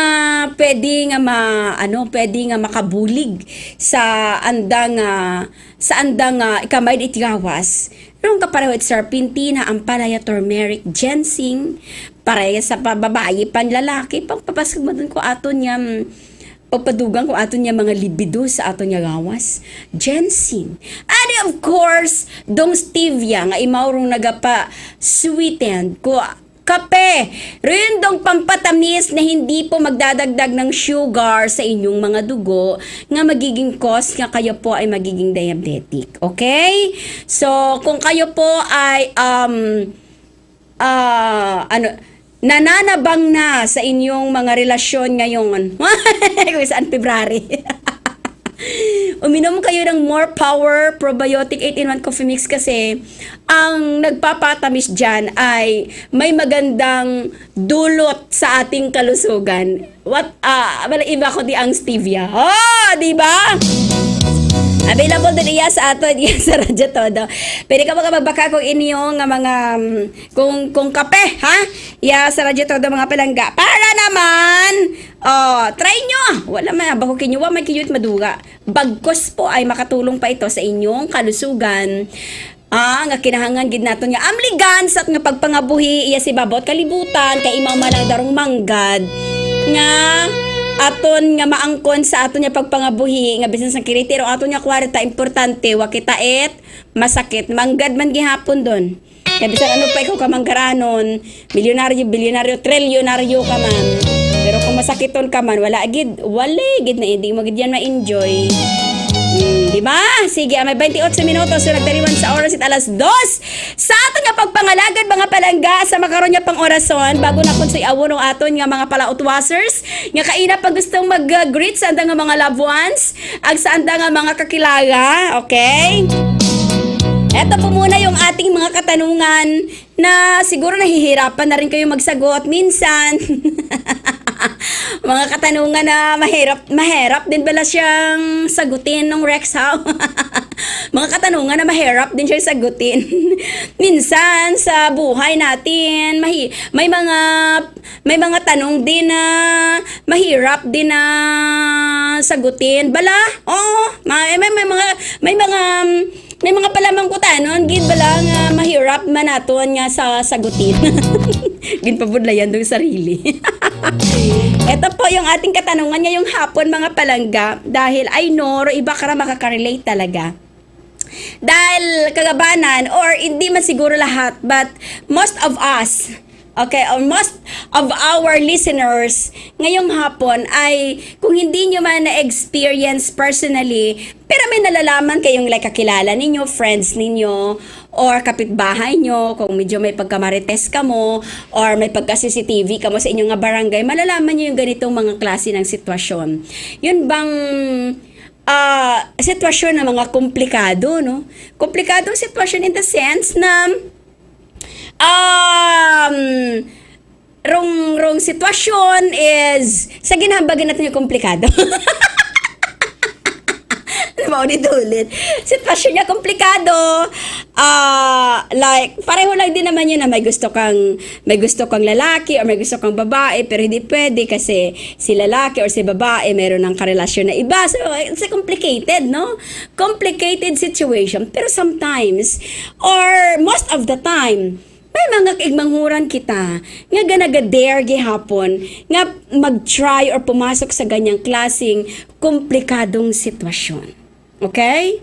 pwede nga makabulig sa andang ikamay itigawas. Nung kapareho it serpentina, ampalaya, turmeric, ginseng, pareha sa babae, panlalaki, pagpapasag mo dun ko ato niya, pagpadugang ko ato niya mga libido sa ato niya gawas, ginseng. And of course, dong stevia, nga imaurong nagapa sweetened ko, kape, rin dong pampatamis na hindi po magdadagdag ng sugar sa inyong mga dugo nga magiging cause nga kayo po ay magiging diabetic. Okay? So, kung kayo po ay nananabang na sa inyong mga relasyon ngayon, kung saan February, uminom kayo ng more power probiotic 8-in-1 coffee mix kasi ang nagpapatamis dyan ay may magandang dulot sa ating kalusugan. Iba ko di ang stevia. Oh, di ba? Available din iya sa ato diya sa Radyo Todo. Pwede ka magbaka kung inyong mga kung kape, ha? Iya sa Radyo Todo mga palangga. Para naman, try nyo. Wala man bako kinyo, wa may kinyut maduga. Bagkos po ay makatulong pa ito sa inyong kalusugan. Nga kinahangan gid naton nga amligan sa nga pagpangabuhi iya si babot kalibutan kay imong malang darong manggad nga aton nga maangkon sa aton nga pagpangabuhi nga bisan sa kiritiro aton nga kwarta importante wa kita masakit manggad man gihapon don kay bisan ano pa ikaw ka manggaranon bilyonaryo trilyonaryo ka man pero kung masakiton ka man wala gid na hindi mo gid yan ma-enjoy. Di ba? Sige, may 28 minutos so nagtariwan sa oras at alas 2 sa aton nga pagpangalagad mga palangga sa makaron nga pang orason bago na kun sa iawo ng aton nga mga palautwasers nga kaina pag gustong mag-greet sa andang nga mga loved ones ag sa andang nga mga kakilala, okay? Eto po muna yung ating mga katanungan na siguro nahihirapan na rin kayo magsagot minsan. Mga katanungan na mahirap din bala siyang sagutin ng Rex How. Mga katanungan na mahirap din siyang sagutin. Minsan sa buhay natin may mga tanong din na mahirap din na sagutin bala. May mga palamang kutanon gid bala nga mahirap man naton nga sa sagutin. Ginpabudlayan dong sarili. Ito po yung ating katanungan ngayong hapon mga palangga dahil I know iba ka makaka-relate talaga. Dahil kagabanan or hindi man siguro lahat but most of us, okay, or most of our listeners ngayong hapon ay kung hindi nyo man na-experience personally pero may nalalaman kayong like kakilala ninyo, friends ninyo, or kapitbahay nyo, kung medyo may pagkamarites ka mo, or may pagka-CCTV ka mo sa inyong nga barangay, malalaman nyo yung ganitong mga klase ng sitwasyon. Yun bang sitwasyon na mga komplikado, no? Komplikadong sitwasyon in the sense na wrong sitwasyon is sa ginhabagan natin yung komplikado. Maulit-ulit. Sitwasyon niya komplikado. like, pareho lang din naman yun na may gusto kang lalaki or may gusto kang babae, pero hindi pwede kasi si lalaki or si babae meron ng karelasyon na iba. So, it's a complicated, no? Complicated situation. Pero sometimes, or most of the time, may mga kaigmanghuran kita nga ganaga-dare gihapon nga mag-try or pumasok sa ganyang klaseng komplikadong sitwasyon. Okay?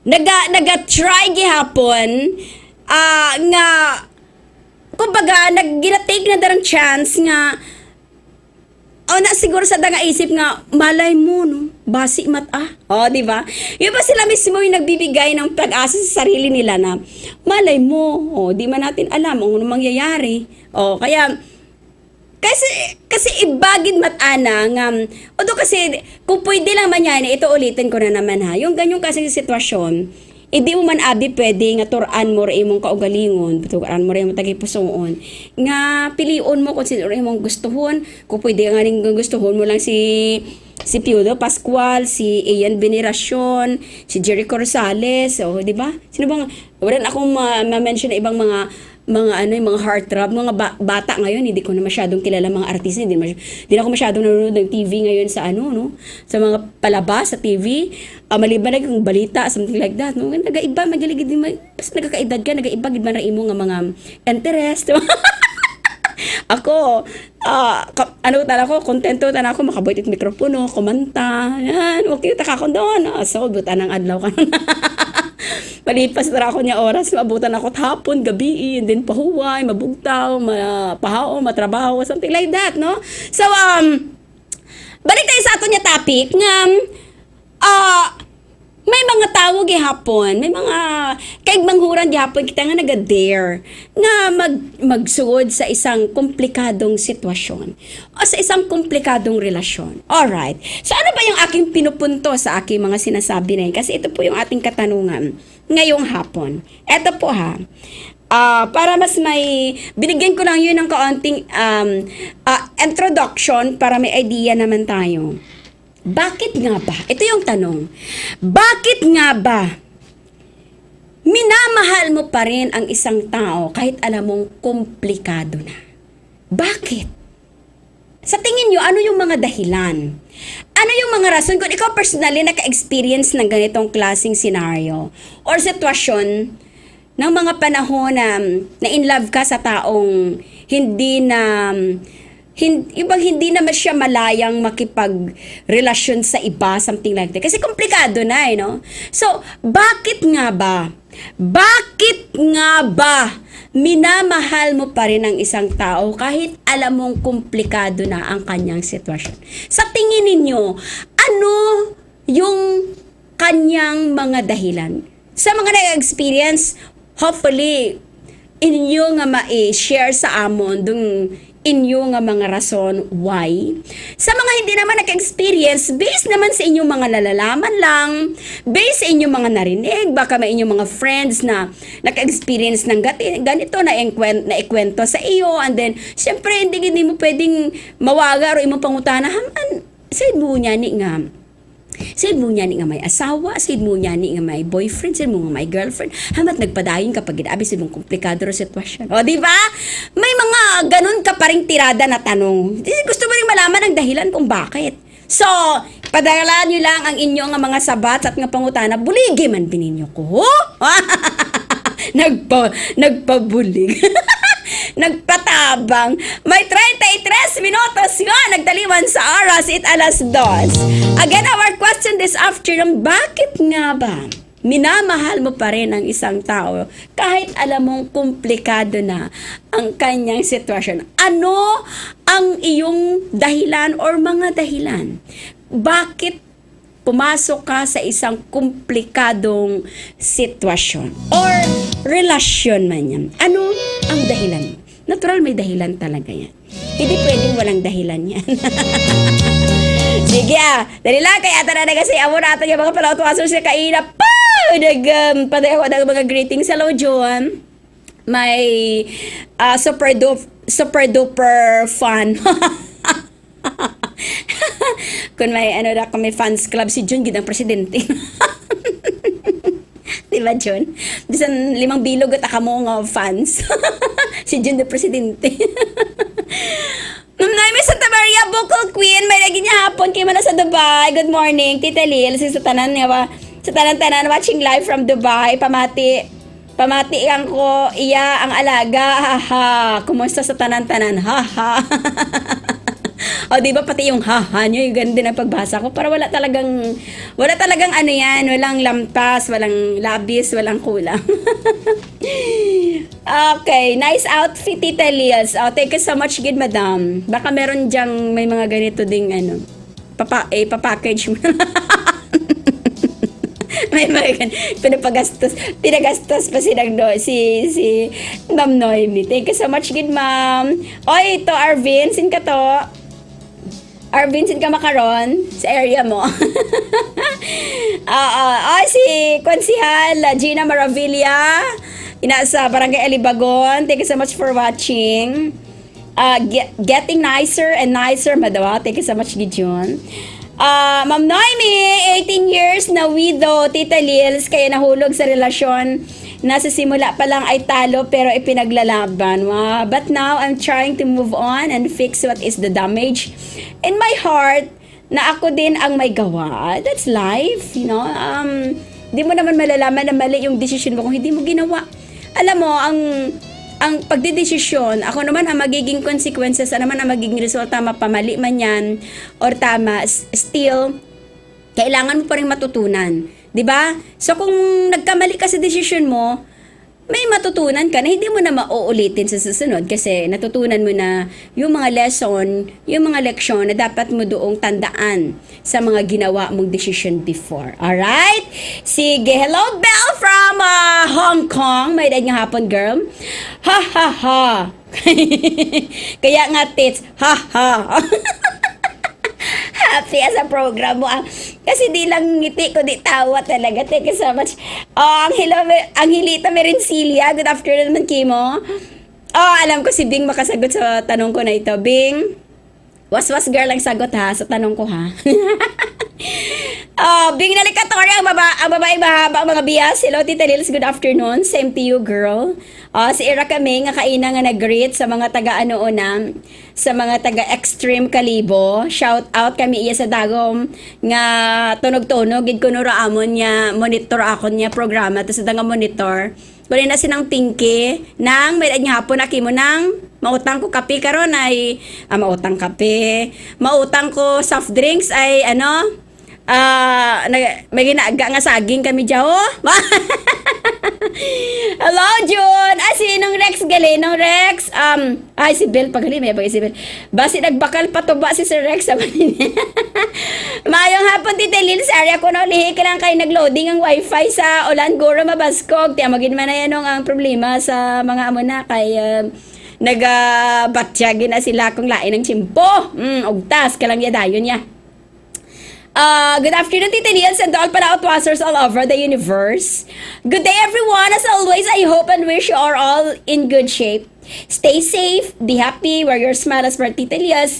Naga-try gihapon nga kumbaga nag-take na darang chance nga na siguro sa nga isip nga malay mo no basi mata di ba yung ba sila mismo yung nagbibigay ng pag-asa sa sarili nila na malay mo di man natin alam kung ano mangyayari kaya kasi ibagid matana nga odo kasi kung pwede lang man yan ito ulitin ko na naman ha yung ganyong kasi sitwasyon hindi mo man abi pwede nga turan mo rin imong kaugalingon turan mo rin imong tagipusoon nga pilion mo kung sino rin imong gustuhon kung pwede nga rin gustuhon mo lang si Piudo Pascual, si Ian Veneracion, si Jericho Rosales, di ba? Sino bang wala akong ma-mention na ibang mga heartthrob, mga bata ngayon, hindi ko na masyadong kilala mga artista, hindi na ako masyadong nanonood ng TV ngayon sa sa mga palabas sa TV, maliban na yung balita, something like that, no? Nagaiba, magaligid din, basta nagkakaedad ka, nagaiba, gid man na imo nga mga interest, ako, kontento tan ako, makabuit it mikropono, kumanta, yan, okay, taka ko doon, so, butan ng adlaw ka palipas na ako niya oras, mabutan ako hapon, gabi, and then pahuway, mabugtaw, pahao, matrabaho, something like that, no? So, balik tayo sa ato niya topic, nga, may mga tao gihapon, may mga kaigmanghuran gihapon kita nga naga-dare nga magsuod sa isang komplikadong sitwasyon o sa isang komplikadong relasyon. Alright. So ano ba yung aking pinupunto sa aking mga sinasabi na yun? Kasi ito po yung ating katanungan ngayong hapon. Ito po ha. Para mas may binigyan ko lang yun ng kaunting introduction para may idea naman tayo. Bakit nga ba? Ito yung tanong. Bakit nga ba minamahal mo pa rin ang isang tao kahit alam mong komplikado na? Bakit? Sa tingin nyo, ano yung mga dahilan? Ano yung mga rason? Kung ikaw personally naka-experience ng ganitong klaseng scenario or sitwasyon ng mga panahon na in love ka sa taong hindi naman siya malayang makipagrelasyon sa iba, something like that. Kasi komplikado na no? So, bakit nga ba minamahal mo pa rin ang isang tao kahit alam mong komplikado na ang kanyang sitwasyon? Sa tingin ninyo, ano yung kanyang mga dahilan? Sa mga nag-experience, hopefully, inyo nga ma-share sa amon dung inyo nga mga rason why. Sa mga hindi naman naka-experience, based naman sa inyong mga nalalaman lang, based sa inyong mga narinig, baka may inyong mga friends na naka-experience ng ganito na ikwento sa iyo, and then, syempre, hindi mo pwedeng mawaga o imong pangutana, said mo niya ni nga may asawa, said mo niya ni nga may boyfriend, said mo nga may girlfriend, hamat nagpadayon kapag ginabi sa mong komplikado ro sitwasyon. O, di ba? May mga ganun ka pa ring tirada na tanong. Gusto mo rin malaman ang dahilan kung bakit. So, padalaan nyo lang ang inyong mga sabat at nga pangutana, buligi man bininyo ko. Nagpabulig. Nagpatabang. May 33 minutos nga nagdaliman sa oras, alas 2. Again, our question this afternoon, bakit nga ba minamahal mo pa rin ang isang tao kahit alam mong komplikado na ang kanyang sitwasyon? Ano ang iyong dahilan or mga dahilan? Bakit pumasok ka sa isang komplikadong sitwasyon or relasyon man yan? Ano ang dahilan? Natural, may dahilan talaga yan. Hindi pwedeng walang dahilan yan. Sige dali lang, kaya ata na kasi amo natin yung mga palautuaso siya kaina pa! Padayaw ng mga greetings. Hello, John. May super duper fun. Kung may kami fans club si Jun, gidang presidente. Di Diba, John? Bisan 5 bilog at akamo nga fans. Si John de Presidente. Ma'am Noemi Santa Maria, Bukol Queen, may lagi niya hapon kayo man sa Dubai. Good morning, Tita Lil. Sa tanan nga sa tanan watching live from Dubai. Pamati ang ko, iya ang alaga. Haha. Kumusta sa tanan-tanan? Haha. O, di ba pati yung haha nyo, yung ganda ng pagbasa ko. Para wala talagang ano yan, walang lampas, walang labis, walang kulang. Okay, nice outfit, Tita Liels. Oh, thank you so much, good madam. Baka meron dyang may mga ganito ding ano, papackage mo. May mga pinagastos pa si Ma'am Noemi. Thank you so much, good ma'am. Oy, ito Arvin, sin ka to? Arvin, sin ka makaron sa area mo. Si Konsihal Gina Maravilla, sa Barangay Alibagon. Thank you so much for watching. Getting nicer and nicer, madawa. Thank you so much, Gideon. Ma'am Noemi, 18 years na widow, Tita Lils, kaya nahulog sa relasyon na sa simula pa lang ay talo pero ipinaglalaban. But now, I'm trying to move on and fix what is the damage in my heart na ako din ang may gawa. That's life, you know. Di mo naman malalaman na mali yung decision mo kung hindi mo ginawa. Alam mo, ang pagdedesisyon, ako naman ang magiging consequences, ano naman ang magiging resulta, mapamali man yan or tama, still, kailangan mo pa rin matutunan. Diba? So kung nagkamali ka sa desisyon mo, may matutunan ka na hindi mo na mauulitin sa susunod kasi natutunan mo na yung mga lesson, yung mga leksyon na dapat mo doong tandaan sa mga ginawa mong decision before. Alright? Sige, hello Belle from Hong Kong. May dahil nga hapon, girl. Ha ha ha. Kaya nga tits, ha ha. Happy as a program mo. Kasi di lang ngiti ko, di tawa talaga. Thank you so much. Ang Hilita Merencilia. Good afternoon naman, Kimo. Alam ko si Bing makasagot sa tanong ko na ito. Bing, was girl ang sagot ha, sa tanong ko ha. Bing Nalikatoria, ang babae mahaba, ang mga bias. Hello, Tita Lils, good afternoon. Same to you, girl. Si Ira kami, nga kaina nga nag-greet sa mga sa mga taga-extreme Kalibo. Shout out kami iya sa dagom nga tunog-tunog. Gid ko nura amon niya, monitor ako niya programa. Tapos sa nga monitor. Bali na sinang tingki nang may niya hapon aki mo nang mautang ko kape karon ay mautang kape. Mautang ko soft drinks ay may ginaaga nga saging kami dyan. Hello, June! Sinong Rex gali? Nung Rex? Si Bel pagali. May bagay si Bel. Basi nagbakal patuba si Sir Rex. Mayong hapon, Tita Lil, sa area ko na ulihi ka lang kayo nag-loading ang wifi sa Olanguro, Mabaskog. Tiya, magin man na yan ang problema sa mga amo na kay nag-batsyagin na sila kung lain ng chimpo. Ugtas ka lang yadayon niya. Good afternoon, Tita Niels and all palautwasers all over the universe. Good day, everyone. As always, I hope and wish you are all in good shape. Stay safe, be happy, wear your smile as for Tita Niels.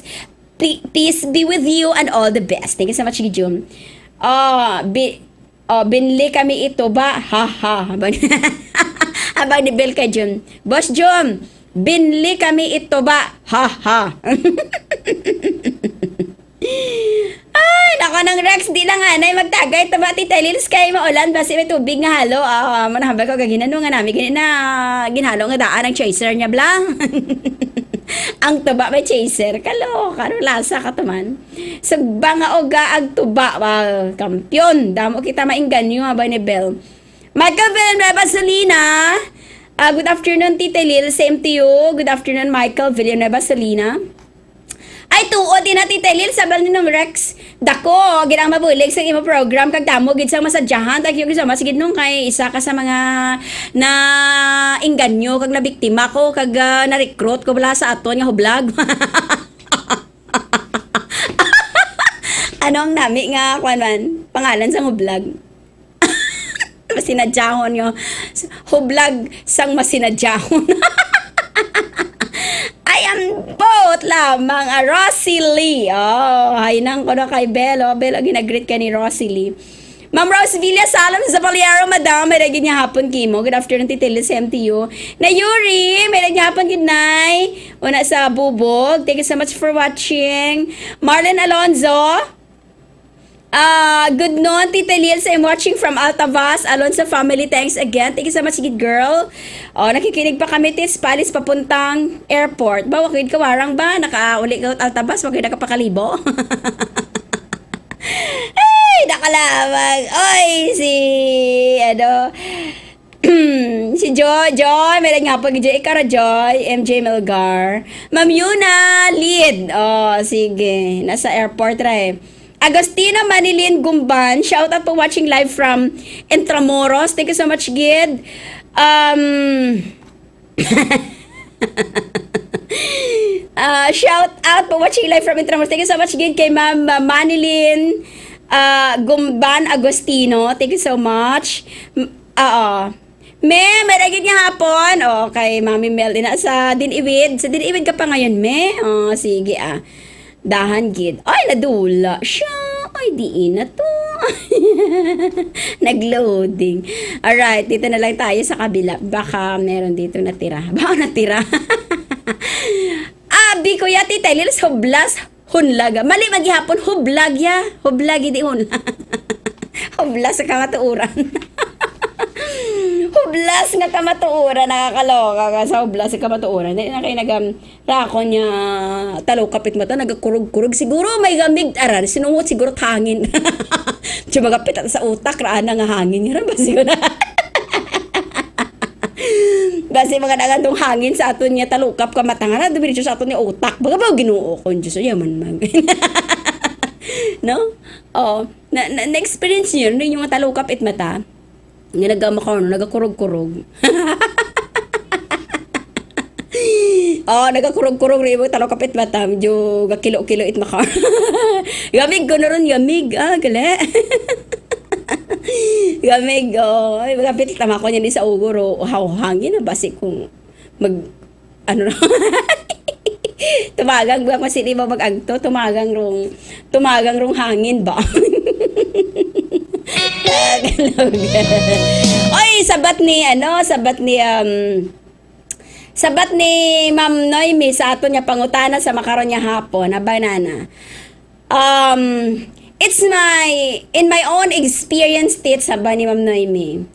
Peace be with you and all the best. Thank you so much, Gijum. Binli kami ito ba? Ha ha. Habang ni Bel kay Jum. Boss Jum, binli kami ito ba? Ha ha. Ay, nako ng Rex, di lang anay magtagay taba Tita Lils kay maulan basi may tubig nga halo. Manahambal ko kaginano nga namin ginhalo nga daan ang chaser niya blang. Ang tuba may chaser kalo lasa ka taman. Sagba nga oga ag tuba kampyon. Damo kita maingganyo ba ni Bel. Michael Villanueva Solina. Good afternoon, Tita Lils. Same to you. Good afternoon, Michael Villanueva Solina. Ay, tuod din na Tita Lil, sabal ni ng Rex. Dako, ginang mabulig sa imo program, kag damo, gid sa masadyahan, tag yung gisama, sigid nung kay isa ka sa mga na inganyo, kag nabiktima ko, kag na-recruit ko bala sa aton nga hublag. Anong nami nga, kwan pangalan sa hublag? Masinadyahon yung hublag sang masinadyahon. I am both lamang Rosie Lee. Hay nang ko na kay Bel. Bel, ginagreet ka ni Rosie Lee. Ma'am Rose Villa, salam sa Paliaro, madam. May naging niya hapon, Kimo. Good afternoon, Titil sa MTU. Na Yuri, may naging niya hapon, good night. Una sa Bubog. Thank you so much for watching. Marlon Alonzo. Good noon, Tita Liels. I'm watching from Altavas. Alonso family, thanks again. Thank you so much, good girl. Nakikinig pa kami, Tits Palis, papuntang airport. Ba, wakid ka warang ba? Nakauli ka at Altavas, wakid na ka pakalibo. Ay, nakalamang. Oy, si Joy, meron nga po, Joy Ikara Joy, MJ Melgar. Ma'am Yuna, lead. Sige, nasa airport ra Agostina Manilin Gumban, shout out po watching live from Intramuros. Thank you so much, Gid. Shout out po watching live from Intramuros. Thank you so much, Gid, kay Ma'am Manilin Gumban Agostino. Thank you so much. May naging niya hapon. Kay Mami Mel, sa Diniwid. Sa Diniwid ka pa ngayon, sige Dahan, Gid. Ay, nadula siya. Ay, diin na to. Nag-loading. Alright, dito na lang tayo sa kabila. Baka meron dito natira. Baka natira. Abi ko ya, Tita Lilis, hublas, hunlag. Mali maghihapon, hublag ya. Hublag, hindi hunlag. Hublas sa kamatuuran. Hublas nga kamatuuran, nakakaloka ka sa hublas sa kamatuuran. Hindi na kayo rakon niya talo kapit mata, nagakurug-kurug. Siguro may gamig, sinungot siguro hangin. Diyo magapit at sa utak, raan na nga hangin. Nga ba siguro na? Basi mga nagandong hangin sa aton niya talukap ka matangara, dumiritso sa aton niya utak. Baga ba ginuo ko? Diyos, yaman mag. No? Na-experience niyo, yung talukap it mata. Nilagama ko, nagakurog-kurog. Nagakurog-kurog rin mo, talo kapit mata, medyo gakilo-kilo it makar. Gamig ko na ron, gamig. Gali. Gamig, ay, magapit tama ko niyan sa uguro. Hangin na, basi kung tumagang ba, kasi di ba mag-agto, tumagang rong hangin ba? Oy, sabat ni Ma'am Noemi sa ato niya pangutana sa makaron niya hapon na banana. In my own experience, sabi ni Ma'am Noemi.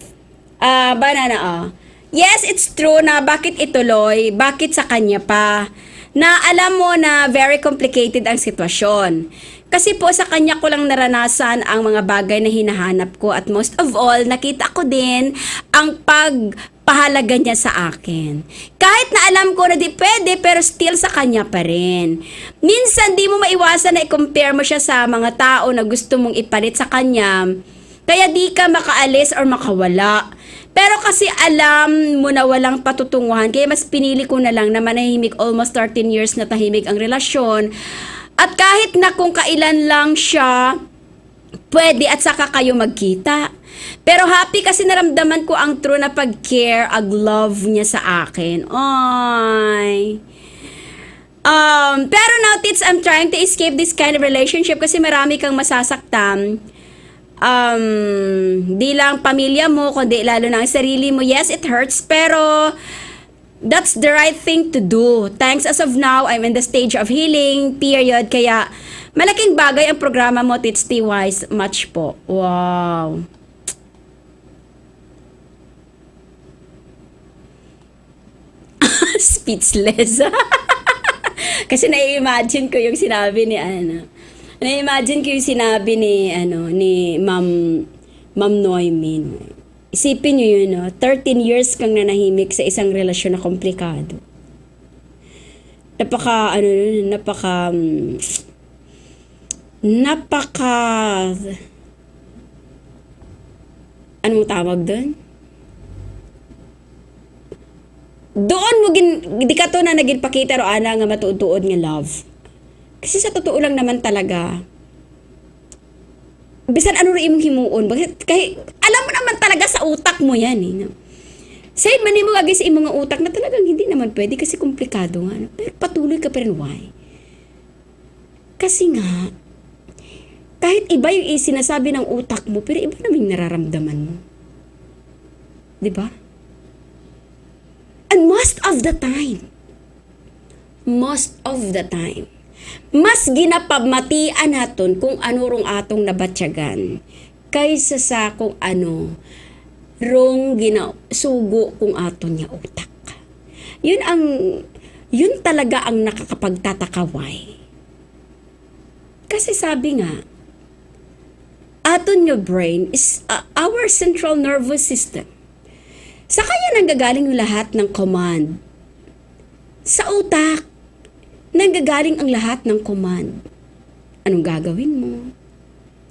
Banana, yes, it's true na bakit ituloy, bakit sa kanya pa, na alam mo na very complicated ang sitwasyon. Kasi po sa kanya ko lang naranasan ang mga bagay na hinahanap ko at most of all, nakita ko din ang pagpahalaga niya sa akin. Kahit na alam ko na di pwede, pero still sa kanya pa rin. Minsan di mo maiwasan na i-compare mo siya sa mga tao na gusto mong ipalit sa kanya, kaya di ka makaalis or makawala. Pero kasi alam mo na walang patutunguhan, kaya mas pinili ko na lang na manahimik almost 13 years na tahimik ang relasyon. At kahit na kung kailan lang siya pwede at saka kayo magkita. Pero happy kasi naramdaman ko ang true na pag-care, ang love niya sa akin. Ay. Pero now, Tits, I'm trying to escape this kind of relationship kasi marami kang masasaktan. Di lang pamilya mo, kundi lalo na ang sarili mo. Yes, it hurts, pero that's the right thing to do. Thanks, as of now, I'm in the stage of healing, period. Kaya, malaking bagay ang programa mo, Tits T-Wise. Much po. Wow. Speechless. Kasi na-imagine ko yung sinabi ni Na-imagine ko yung sinabi ni Ma'am Noemi. Isipin nyo yun, 13 years kang nanahimik sa isang relasyon na komplikado. Ano mo tawag doon? Doon mo di ka to na nagipakita ro ana nga matuod-tuod nga love. Kasi sa totoo lang naman talaga, bisan ano rin imong himuon, kahit alam mo naman talaga sa utak mo yan Say man mo gagi sa imong utak na talagang hindi naman pwede kasi komplikado nga. Pero patuloy ka pa rin, why? Kasi nga, Kahit iba yung sinasabi ng utak mo, pero iba naman yung nararamdaman mo. Di ba? And most of the time, mas ginapamatian naton kung ano rong atong nabatyagan kaysa sa kung ano rong ginasugo kung aton niya utak. Yun talaga ang nakakapagtatakaway. Kasi sabi nga, aton nga brain is our central nervous system. Sa kanya nanggagaling yung lahat ng command. Sa utak, nanggagaling ang lahat ng command. Anong gagawin mo?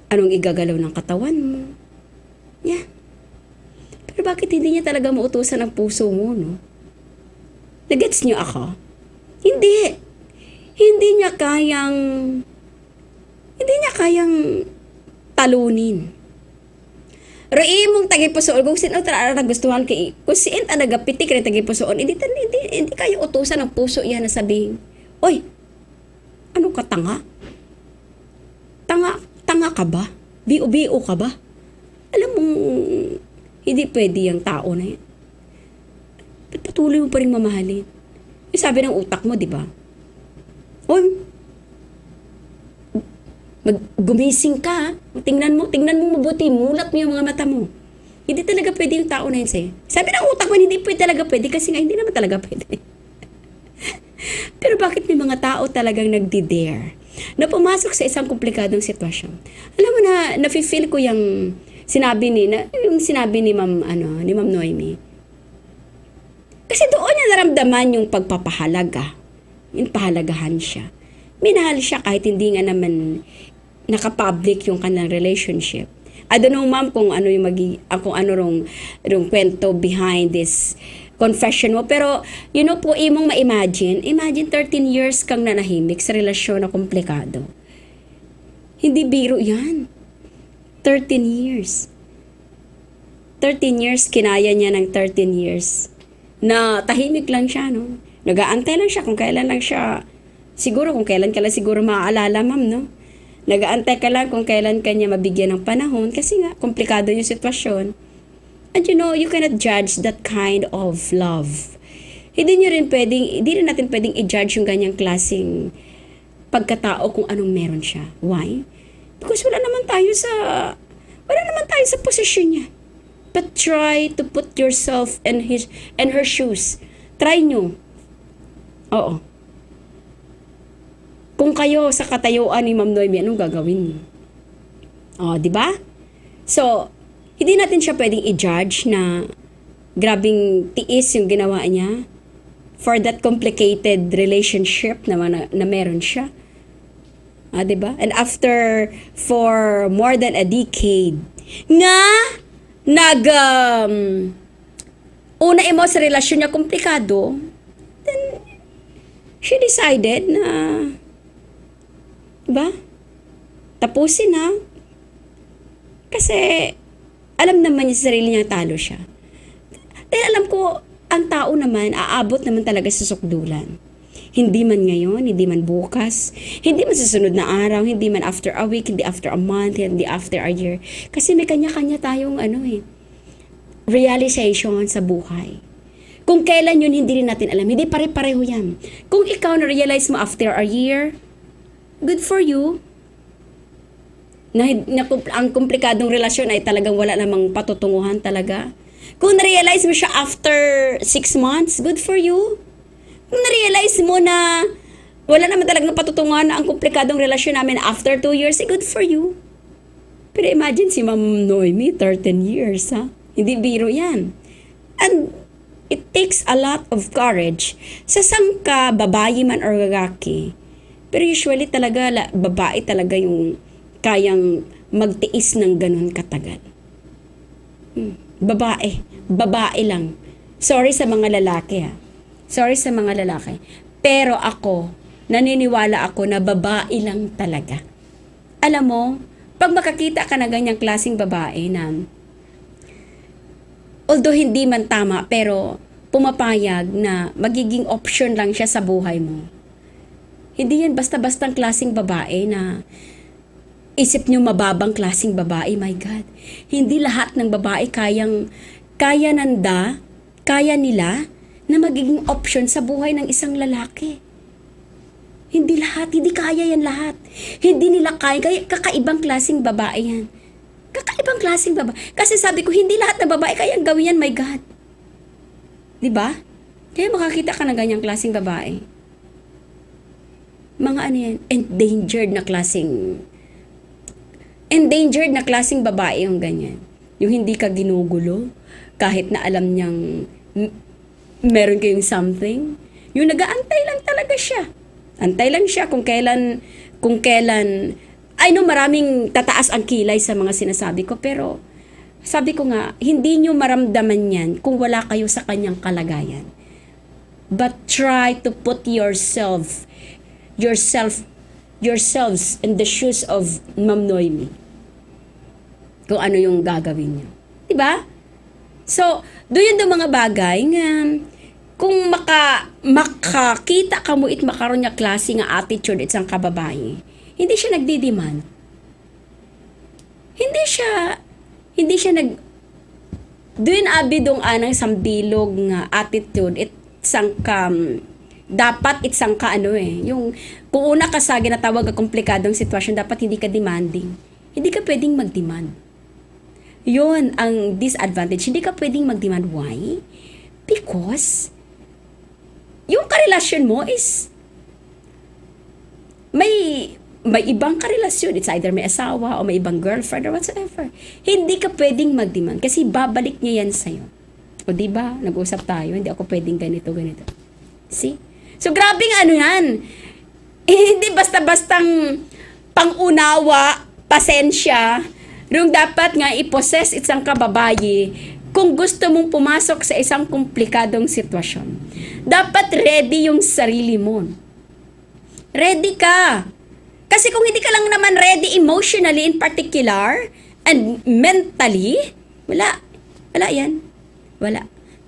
Anong igagalaw ng katawan mo? Yan. Pero bakit hindi niya talaga mautusan ang puso mo, no? Nagets niyo ako? Hindi. Hindi niya kayang talunin. Rai mong tagipusoon, kung sino talaga nagustuhan kay, kung siin talaga pitik rin tagipusoon, hindi kayo utusan ng puso yan na sabihin, oy, ano ka tanga? Tanga ka ba? Bio ka ba? Alam mong, hindi pwede yung tao na yan. Patuloy mo pa rin mamahalin. Yung sabi ng utak mo, di ba? Oy, gumising ka, tingnan mo mabuti, mulat mo yung mga mata mo. Hindi talaga pwede yung tao na yun sa'yo. Sabi ng utak mo, hindi pwede talaga pwede kasi nga hindi naman talaga pwede. Pero bakit may mga tao talagang nagdi-dare na pumasok sa isang komplikadong sitwasyon? Alam mo na, nafe-feel ko yung sinabi ni Ma'am Noemi. Kasi doon niya naramdaman yung pagpapahalaga. Yung pahalagahan siya. Minahal siya kahit hindi nga naman naka-public yung kanilang relationship. I don't know, ma'am, kung ano yung kung ano rong kwento behind this confession mo. Pero, po, imong ma-imagine 13 years kang nanahimik sa relasyon na komplikado. Hindi biro yan. 13 years. 13 years, kinaya niya ng 13 years. Na tahimik lang siya, no? Nag-aantay lang siya kung kailan lang siya, siguro kung kailan ka lang siguro maaalala, ma'am, no? Nag-aantay ka lang kung kailan kanya mabigyan ng panahon kasi nga, komplikado yung sitwasyon. And you cannot judge that kind of love. Hindi rin natin pwedeng i-judge yung ganyang klaseng pagkatao kung anong meron siya. Why? Because wala naman tayo sa posisyon niya. But try to put yourself in her shoes. Try nyo. Oo. Kung kayo sa katayuan ni Ma'am Noemi, anong gagawin niyo? Di ba? So, hindi natin siya pwedeng i-judge na grabing tiis yung ginawa niya for that complicated relationship na meron siya. Di ba? And for more than a decade, una mo sa relasyon niya komplikado, then she decided na diba? Tapusin na. Kasi alam naman niya sa sarili niya talo siya. Dahil alam ko, ang tao naman, aabot naman talaga sa sukdulan. Hindi man ngayon, hindi man bukas, hindi man sa sunod na araw, hindi man after a week, hindi after a month, hindi after a year. Kasi may kanya-kanya tayong realization sa buhay. Kung kailan yun, hindi rin natin alam. Hindi pare-pareho yan. Kung ikaw na-realize mo after a year, good for you. Ang komplikadong relasyon ay talagang wala namang patutunguhan talaga. Kung na-realize mo siya after 6 months, good for you. Kung na-realize mo na wala naman talagang patutunguhan na ang komplikadong relasyon namin after 2 years, good for you. Pero imagine si Ma'am Noemi, 13 years, ha? Hindi biro yan. And it takes a lot of courage sa sangka, babae man or lalaki. Pero usually talaga, babae talaga yung kayang magtiis ng ganun katagal. Babae lang. Sorry sa mga lalaki, ha. Sorry sa mga lalaki. Pero ako, naniniwala ako na babae lang talaga. Alam mo, pag makakita ka na ganyang klaseng babae na although hindi man tama, pero pumapayag na magiging option lang siya sa buhay mo. Hindi yan basta-bastang klaseng babae na isip nyo mababang klaseng babae, my God. Hindi lahat ng babae kaya nila na magiging option sa buhay ng isang lalaki. Hindi lahat, hindi kaya yan lahat. Hindi nila kaya kakaibang klaseng babae yan. Kakaibang klaseng babae. Kasi sabi ko, hindi lahat ng babae kayang gawin yan, my God. Diba? Kaya makakita ka ng ganyang klaseng babae. Mga ano yan, endangered na klaseng babae yung ganyan. Yung hindi ka ginugulo, kahit na alam niyang meron kayong something. Yung nag-aantay lang talaga siya. Antay lang siya kung kailan, I know maraming tataas ang kilay sa mga sinasabi ko, pero sabi ko nga, hindi nyo maramdaman yan kung wala kayo sa kanyang kalagayan. But try to put yourselves in the shoes of Ma'am Noemi. Kung ano yung gagawin nyo. Diba? So, doon yung mga bagay nga, kung makakita ka mo makaroon niya klase nga attitude isang kababae, hindi siya nagdidemand. Hindi siya doon abi dong anang sambilog nga attitude dapat isang ka yung kung una ka sa ginatawag na komplikadong sitwasyon, dapat hindi ka demanding. Hindi ka pwedeng mag-demand. Yun ang disadvantage. Hindi ka pwedeng mag-demand. Why? Because yung karelasyon mo is may ibang karelasyon. It's either may asawa o may ibang girlfriend or whatsoever. Hindi ka pwedeng mag-demand kasi babalik niya yan sa'yo. O diba? Nag-usap tayo. Hindi ako pwedeng ganito. See? So, grabing yan. Hindi basta-bastang pangunawa, pasensya, yung dapat nga i-possess isang kababaye kung gusto mong pumasok sa isang komplikadong sitwasyon. Dapat ready yung sarili mo. Ready ka. Kasi kung hindi ka lang naman ready emotionally in particular and mentally, wala yan. Wala.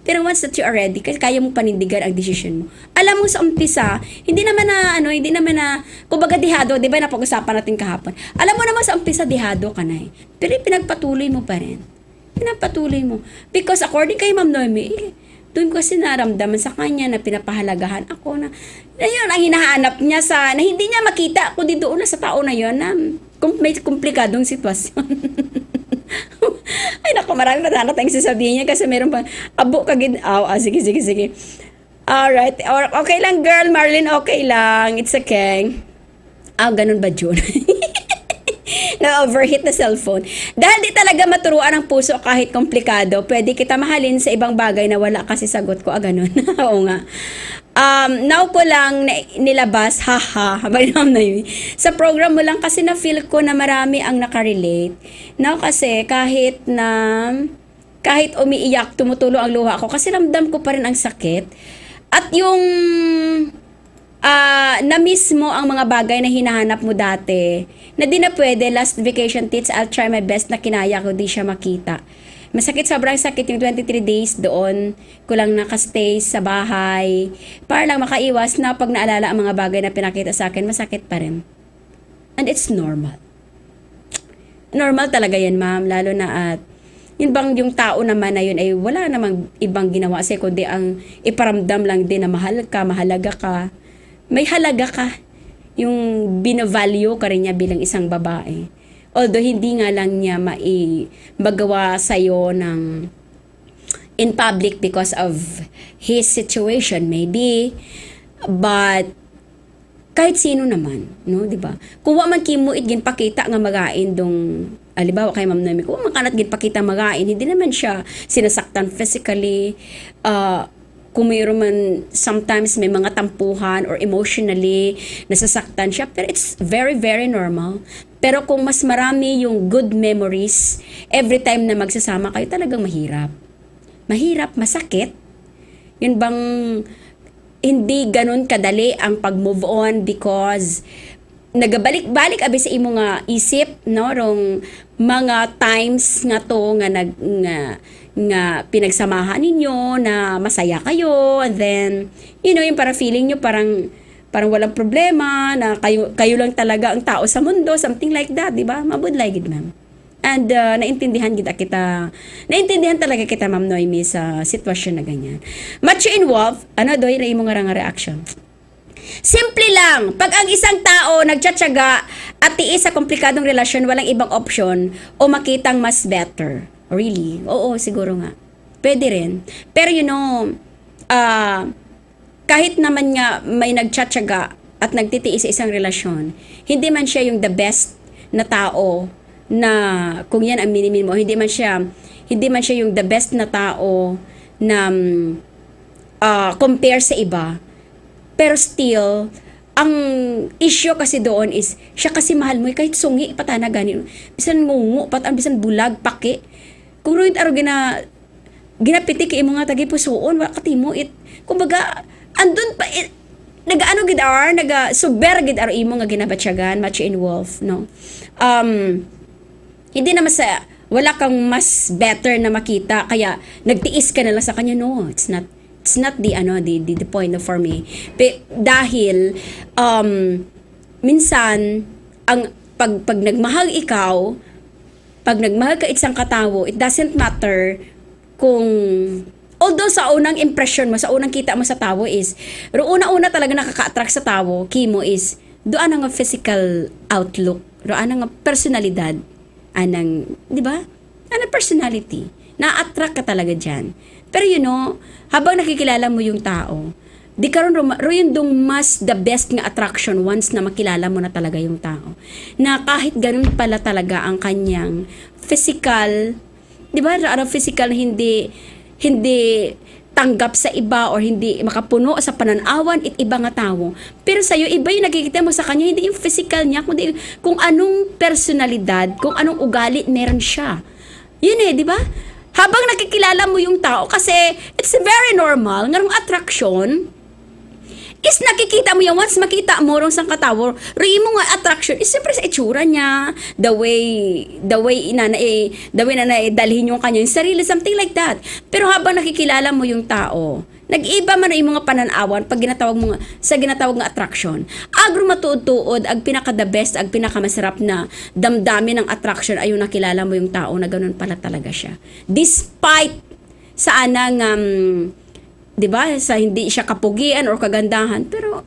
Pero once that you are ready, kasi kaya mong panindigan ang decision mo. Alam mo sa umpisa, hindi naman na, kumbaga dihado, di ba napag-usapan natin kahapon. Alam mo naman sa umpisa, dihado ka na eh. Pero pinagpatuloy mo pa rin. Pinagpatuloy mo. Because according kay Ma'am Noemi, doon ko kasi naramdaman sa kanya na pinapahalagahan ako na yun, ang hinahanap niya na hindi niya makita, kundi doon na sa tao na yun na may komplikadong sitwasyon. Ay naku, marami pa tayong sasabihin niya kasi meron pa, sige. Alright, okay lang girl, Marlene, okay lang, it's okay. Ganun ba June? Na-overheat na cellphone. Dahil di talaga maturuan ang puso kahit komplikado, pwede kita mahalin sa ibang bagay na wala kasi sagot ko, ganun. Oo nga. Now ko lang nilabas, Ma'am Noemi. Sa program mo lang kasi na-feel ko na marami ang nakarelate. Now kasi kahit umiiyak, tumutulo ang luha ko kasi ramdam ko pa rin ang sakit. At yung na-miss mo ang mga bagay na hinahanap mo dati, na di na pwede, last vacation tits, I'll try my best na kinaya ko, di siya makita. Masakit, sobrang sakit yung 23 days doon ko lang nakastay sa bahay para lang makaiwas na pag naalala ang mga bagay na pinakita sa akin, masakit pa rin. And it's normal. Normal talaga yan, ma'am, lalo na at yun bang yung tao naman na yun ay wala namang ibang ginawa kasi kundi ang iparamdam lang din na mahal ka, mahalaga ka. May halaga ka. Yung binavalue ka rin niya bilang isang babae. Although hindi nga lang niya magawa sa'yo in public because of his situation maybe. But kahit sino naman, no, di ba? Kung wa man kimo ginpakita nga magain dong alibawa kay Ma'am Noemi, kung makanat ginpakita magain, hindi naman siya sinasaktan physically. Kung mayroon man sometimes may mga tampuhan or emotionally nasasaktan siya, pero it's very, very normal. Pero kung mas marami yung good memories every time na magsasama kayo, talagang mahirap. Mahirap, masakit. Yun bang hindi ganun kadali ang pag-move on because nagabalik-balik abi sa imo nga isip, no, rong mga times nga to nga pinagsamahan ninyo na masaya kayo, and then yung para feeling nyo parang parang walang problema, na kayo lang talaga ang tao sa mundo, something like that, di ba? Mabudlay gid, ma'am. And naintindihan naintindihan talaga kita, Ma'am Noemi, sa sitwasyon na ganyan. Macho involved, doy na imo nga reaction. Simple lang, pag ang isang tao nagtsatsaga at tiis sa komplikadong relasyon, walang ibang option o makitang mas better. Really? Oo, siguro nga. Pwede rin. Pero kahit naman nga may nagtsatsaga at nagtitiis sa isang relasyon, hindi man siya yung the best na tao na kung yan ang minimin mo, hindi man siya yung the best na tao na compare sa iba. Pero still, ang issue kasi doon is, siya kasi mahal mo, kahit sungi, patana ganin. Bisan ngungu, bisan bulag, paki. Kung ruin aro ginapitik imo nga tagi pusoon, wakati mo, kumbaga, andun pa, nag-ano gidar, nag-super gidar imo nga ginabatsyagan, macho involved, no? Hindi naman wala kang mas better na makita, kaya nagtiis ka na lang sa kanya, no, it's not the point for me. Dahil minsan ang pag nagmahal ikaw, pag nagmahal ka isang katawo, it doesn't matter kung although sa unang impression mo, sa unang kita mo sa tawo is, una talaga nakaka-attract sa tawo, kimo is doon ang physical outlook, doon ang personalidad, di ba? Anang personality. Na-attract ka talaga dyan. Pero habang nakikilala mo yung tao, di karon roon dong mas the best nga attraction once na makilala mo na talaga yung tao. Na kahit ganun pala talaga ang kanyang physical, di ba? Physical hindi tanggap sa iba or hindi makapuno sa pananawan it iba nga tao. Pero sa'yo, iba yung nakikita mo sa kanya, hindi yung physical niya, kundi kung anong personalidad, kung anong ugali meron siya. Yun di ba? Habang nakikilala mo yung tao, kasi it's very normal, ngarong attraction, is nakikita mo yan, once makita mo rong sang katawo, mo nga attraction, is siyempre sa itsura niya, the way na dalhin yung kanya yung sarili, something like that. Pero habang nakikilala mo yung tao, nag-iba man yung mga pananawan pag ginatawag nga attraction. Agro matuod-tuod, ag pinaka-the best, ag pinaka-masarap na damdamin ng attraction ay yung nakilala mo yung tao na ganun pala talaga siya. Despite sa anang, di ba, sa hindi siya kapugian or kagandahan, pero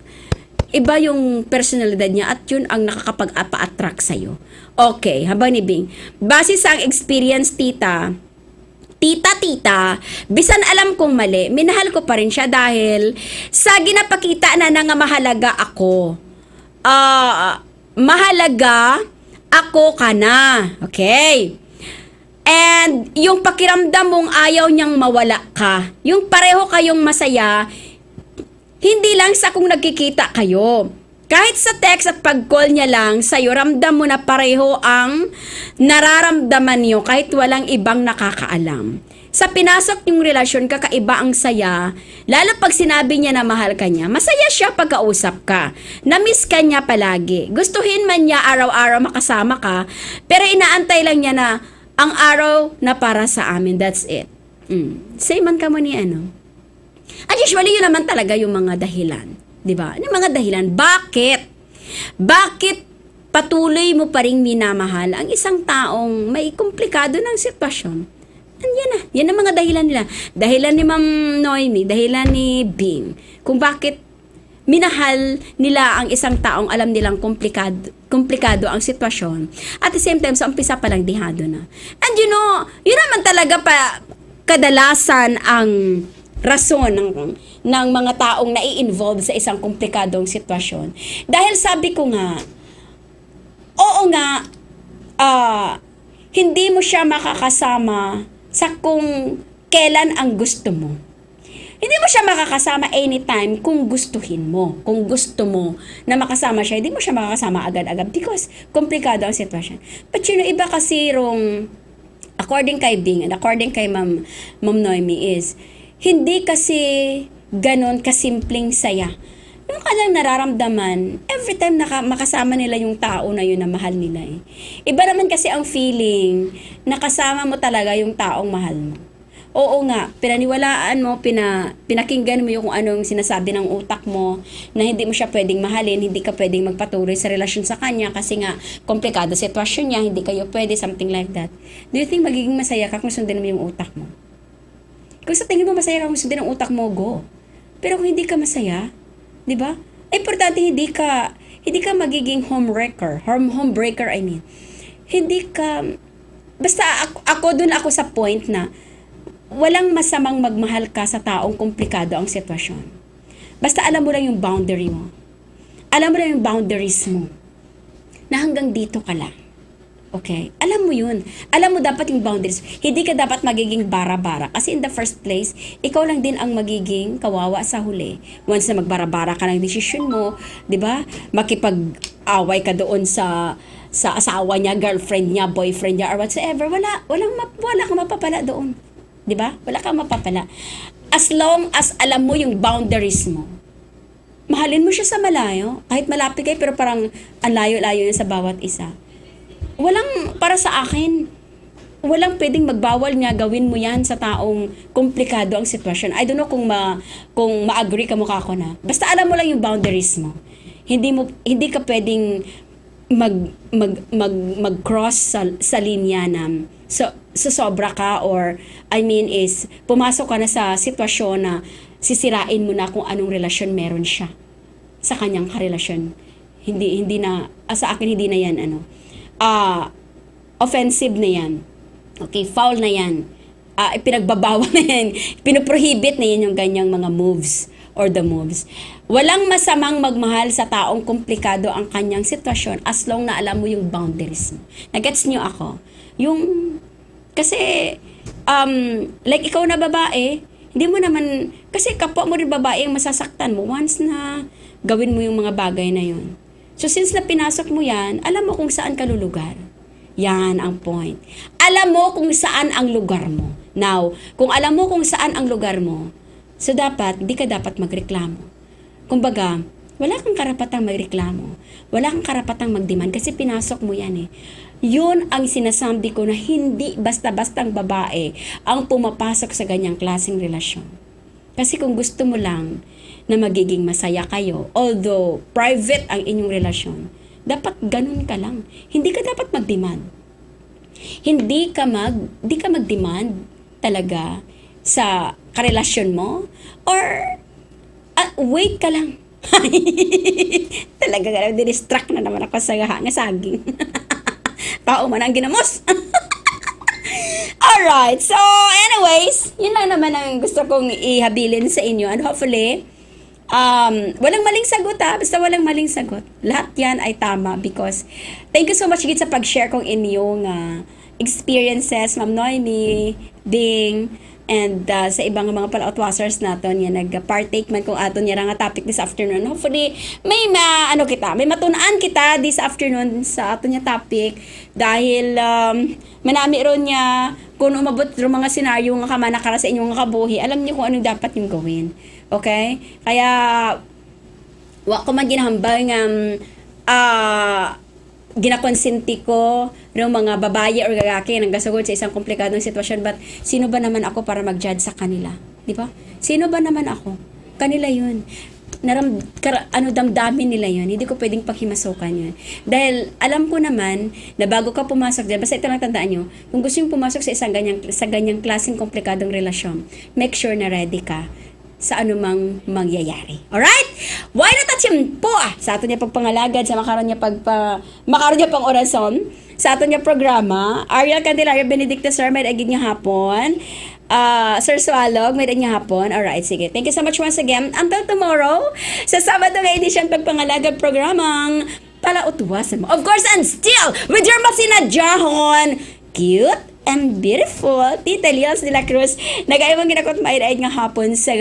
iba yung personalidad niya at yun ang nakakapag-attract sa'yo. Okay, habang ni Bing, base sa ang experience, tita, bisan alam kong mali, minahal ko pa rin siya dahil sa ginapakita na nga mahalaga ako. Mahalaga ako ka na. Okay. And yung pakiramdam mong ayaw niyang mawala ka. Yung pareho kayong masaya, hindi lang sa kung nagkikita kayo. Kahit sa text at pag-call niya lang, sa'yo, ramdam mo na pareho ang nararamdaman niyo kahit walang ibang nakakaalam. Sa pinasok yung relasyon, kakaiba ang saya, lalo pag sinabi niya na mahal ka niya, masaya siya pagkausap ka. Na-miss ka niya palagi. Gustuhin man niya araw-araw makasama ka, pero inaantay lang niya na ang araw na para sa amin. That's it. Same man ka mo ni At usually, yun naman talaga yung mga dahilan. Diba? Yung mga dahilan. Bakit patuloy mo pa ring minamahal ang isang taong may komplikado ng sitwasyon? Yan ang mga dahilan nila. Dahilan ni Ma'am Noemi, dahilan ni Bing. Kung bakit minahal nila ang isang taong alam nilang komplikado ang sitwasyon. At the same time, sa umpisa pa lang dihado na. And yun naman talaga kadalasan ang rason ng mga taong nai-involve sa isang komplikadong sitwasyon. Dahil sabi ko nga, oo nga, hindi mo siya makakasama sa kung kailan ang gusto mo. Hindi mo siya makakasama anytime kung gustuhin mo. Kung gusto mo na makasama siya, hindi mo siya makakasama agad-agad because komplikado ang sitwasyon. But iba kasi according kay Bing and according kay Ma'am Noemi is, hindi kasi ganon kasimpleng saya. Yung kanilang nararamdaman, every time makasama nila yung tao na yun na mahal nila Iba naman kasi ang feeling na kasama mo talaga yung taong mahal mo. Oo nga, pinaniwalaan mo, pinakinggan mo yung kung anong sinasabi ng utak mo, na hindi mo siya pwedeng mahalin, hindi ka pwedeng magpatuloy sa relasyon sa kanya kasi nga, komplikado sitwasyon niya, hindi kayo pwede, something like that. Do you think magiging masaya ka kung sundin mo yung utak mo? Kung sa tingin mo masaya ka kung sundin ang utak mo, go. Pero kung hindi ka masaya, di ba? Importante hindi ka magiging homebreaker, I mean. Hindi ka, basta doon ako sa point na, walang masamang magmahal ka sa taong komplikado ang sitwasyon. Basta alam mo lang yung boundary mo. Alam mo lang yung boundaries mo. Na hanggang dito ka lang. Okay? Alam mo yun. Alam mo dapat yung boundaries. Hindi ka dapat magiging bara-bara. Kasi in the first place, ikaw lang din ang magiging kawawa sa huli. Once na magbara-bara ka ng desisyon mo, di ba? Makipag-away ka doon sa asawa niya, girlfriend niya, boyfriend niya, or whatsoever. Wala kang mapapala doon. Di ba? Wala kang mapapala. As long as alam mo yung boundaries mo, mahalin mo siya sa malayo. Kahit malapit kayo, pero parang ang layo-layo na sa bawat isa. Para sa akin, walang pwedeng magbawal niya gawin mo yan sa taong komplikado ang sitwasyon. I don't know kung ma-agree ka mukha ko na. Basta alam mo lang yung boundaries mo. Hindi ka pwedeng mag-cross sa linya na sobra ka, or is pumasok ka na sa sitwasyon na sisirain mo na kung anong relasyon meron siya sa kanyang karelasyon. Hindi na, sa akin hindi na yan offensive na yan. Okay, foul na yan. Pinagbabawal na yan. Pinoprohibit na yan yung ganyang mga moves or the moves. Walang masamang magmahal sa taong komplikado ang kanyang sitwasyon as long na alam mo yung boundaries mo. Nagets niyo ako? Kasi like ikaw na babae, hindi mo naman, kasi kapwa mo rin babae ang masasaktan mo once na gawin mo yung mga bagay na yun. So since na pinasok mo yan, alam mo kung saan ka lulugar. Yan ang point. Alam mo kung saan ang lugar mo. Now, kung alam mo kung saan ang lugar mo, so hindi ka dapat magreklamo. Kumbaga, wala kang karapatang magreklamo. Wala kang karapatang magdemand kasi pinasok mo yan eh. Yun ang sinasabi ko na hindi basta-bastang babae ang pumapasok sa ganyang klaseng relasyon. Kasi kung gusto mo lang na magiging masaya kayo, although private ang inyong relasyon, dapat ganun ka lang. Hindi ka dapat mag-demand. Hindi ka mag-demand talaga sa karelasyon mo, or wait ka lang. Talaga, dinistract na naman ako sa saging. Tao man ang ginamos. Alright, so anyways, yun lang naman ang gusto kong ihabilin sa inyo, and hopefully, walang maling sagot basta walang maling sagot. Lahat yan ay tama because thank you so much sa pag-share kong inyong experiences, Ma'am Noemi, Ding, and sa ibang mga palautwasers naton yan nag-partake man kung aton yan nga topic this afternoon. Hopefully may matunaan kita this afternoon sa aton nga topic dahil manami ron niya kung umabot ron mga senaryo nga kamanakara sa inyong kabuhi, alam niyo kung anong dapat yung gawin. Okay? Kaya wa ko man ginahambal nga ginakonsinti ko ng mga babae or lalaki nang gasugod sa isang komplikadong sitwasyon, but sino ba naman ako para mag-judge sa kanila? Di ba? Sino ba naman ako? Kanila yun. Damdamin nila yun. Hindi ko pwedeng paghimasukan yun. Dahil alam ko naman na bago ka pumasok dyan, basta ito lang tandaan nyo, kung gusto yung pumasok sa ganyang klaseng komplikadong relasyon, make sure na ready ka sa anumang mangyayari. Alright? Why not atsim po sa ato niya pagpangalagad, sa makaroon niya pang orason, sa ato niya programa. Ariel Candelaria Benedicta Sir, may agig niya hapon. Sir Sualog, may agig niya hapon. Alright, sige. Thank you so much once again. Until tomorrow, sa Sabado nga edisyon pagpangalagad programang Palautwasan mo. Of course, and still, with your Masina Jahon, cute and beautiful, Tita Liels de la Cruz, nag-aibang ginakot maid nga hapon sa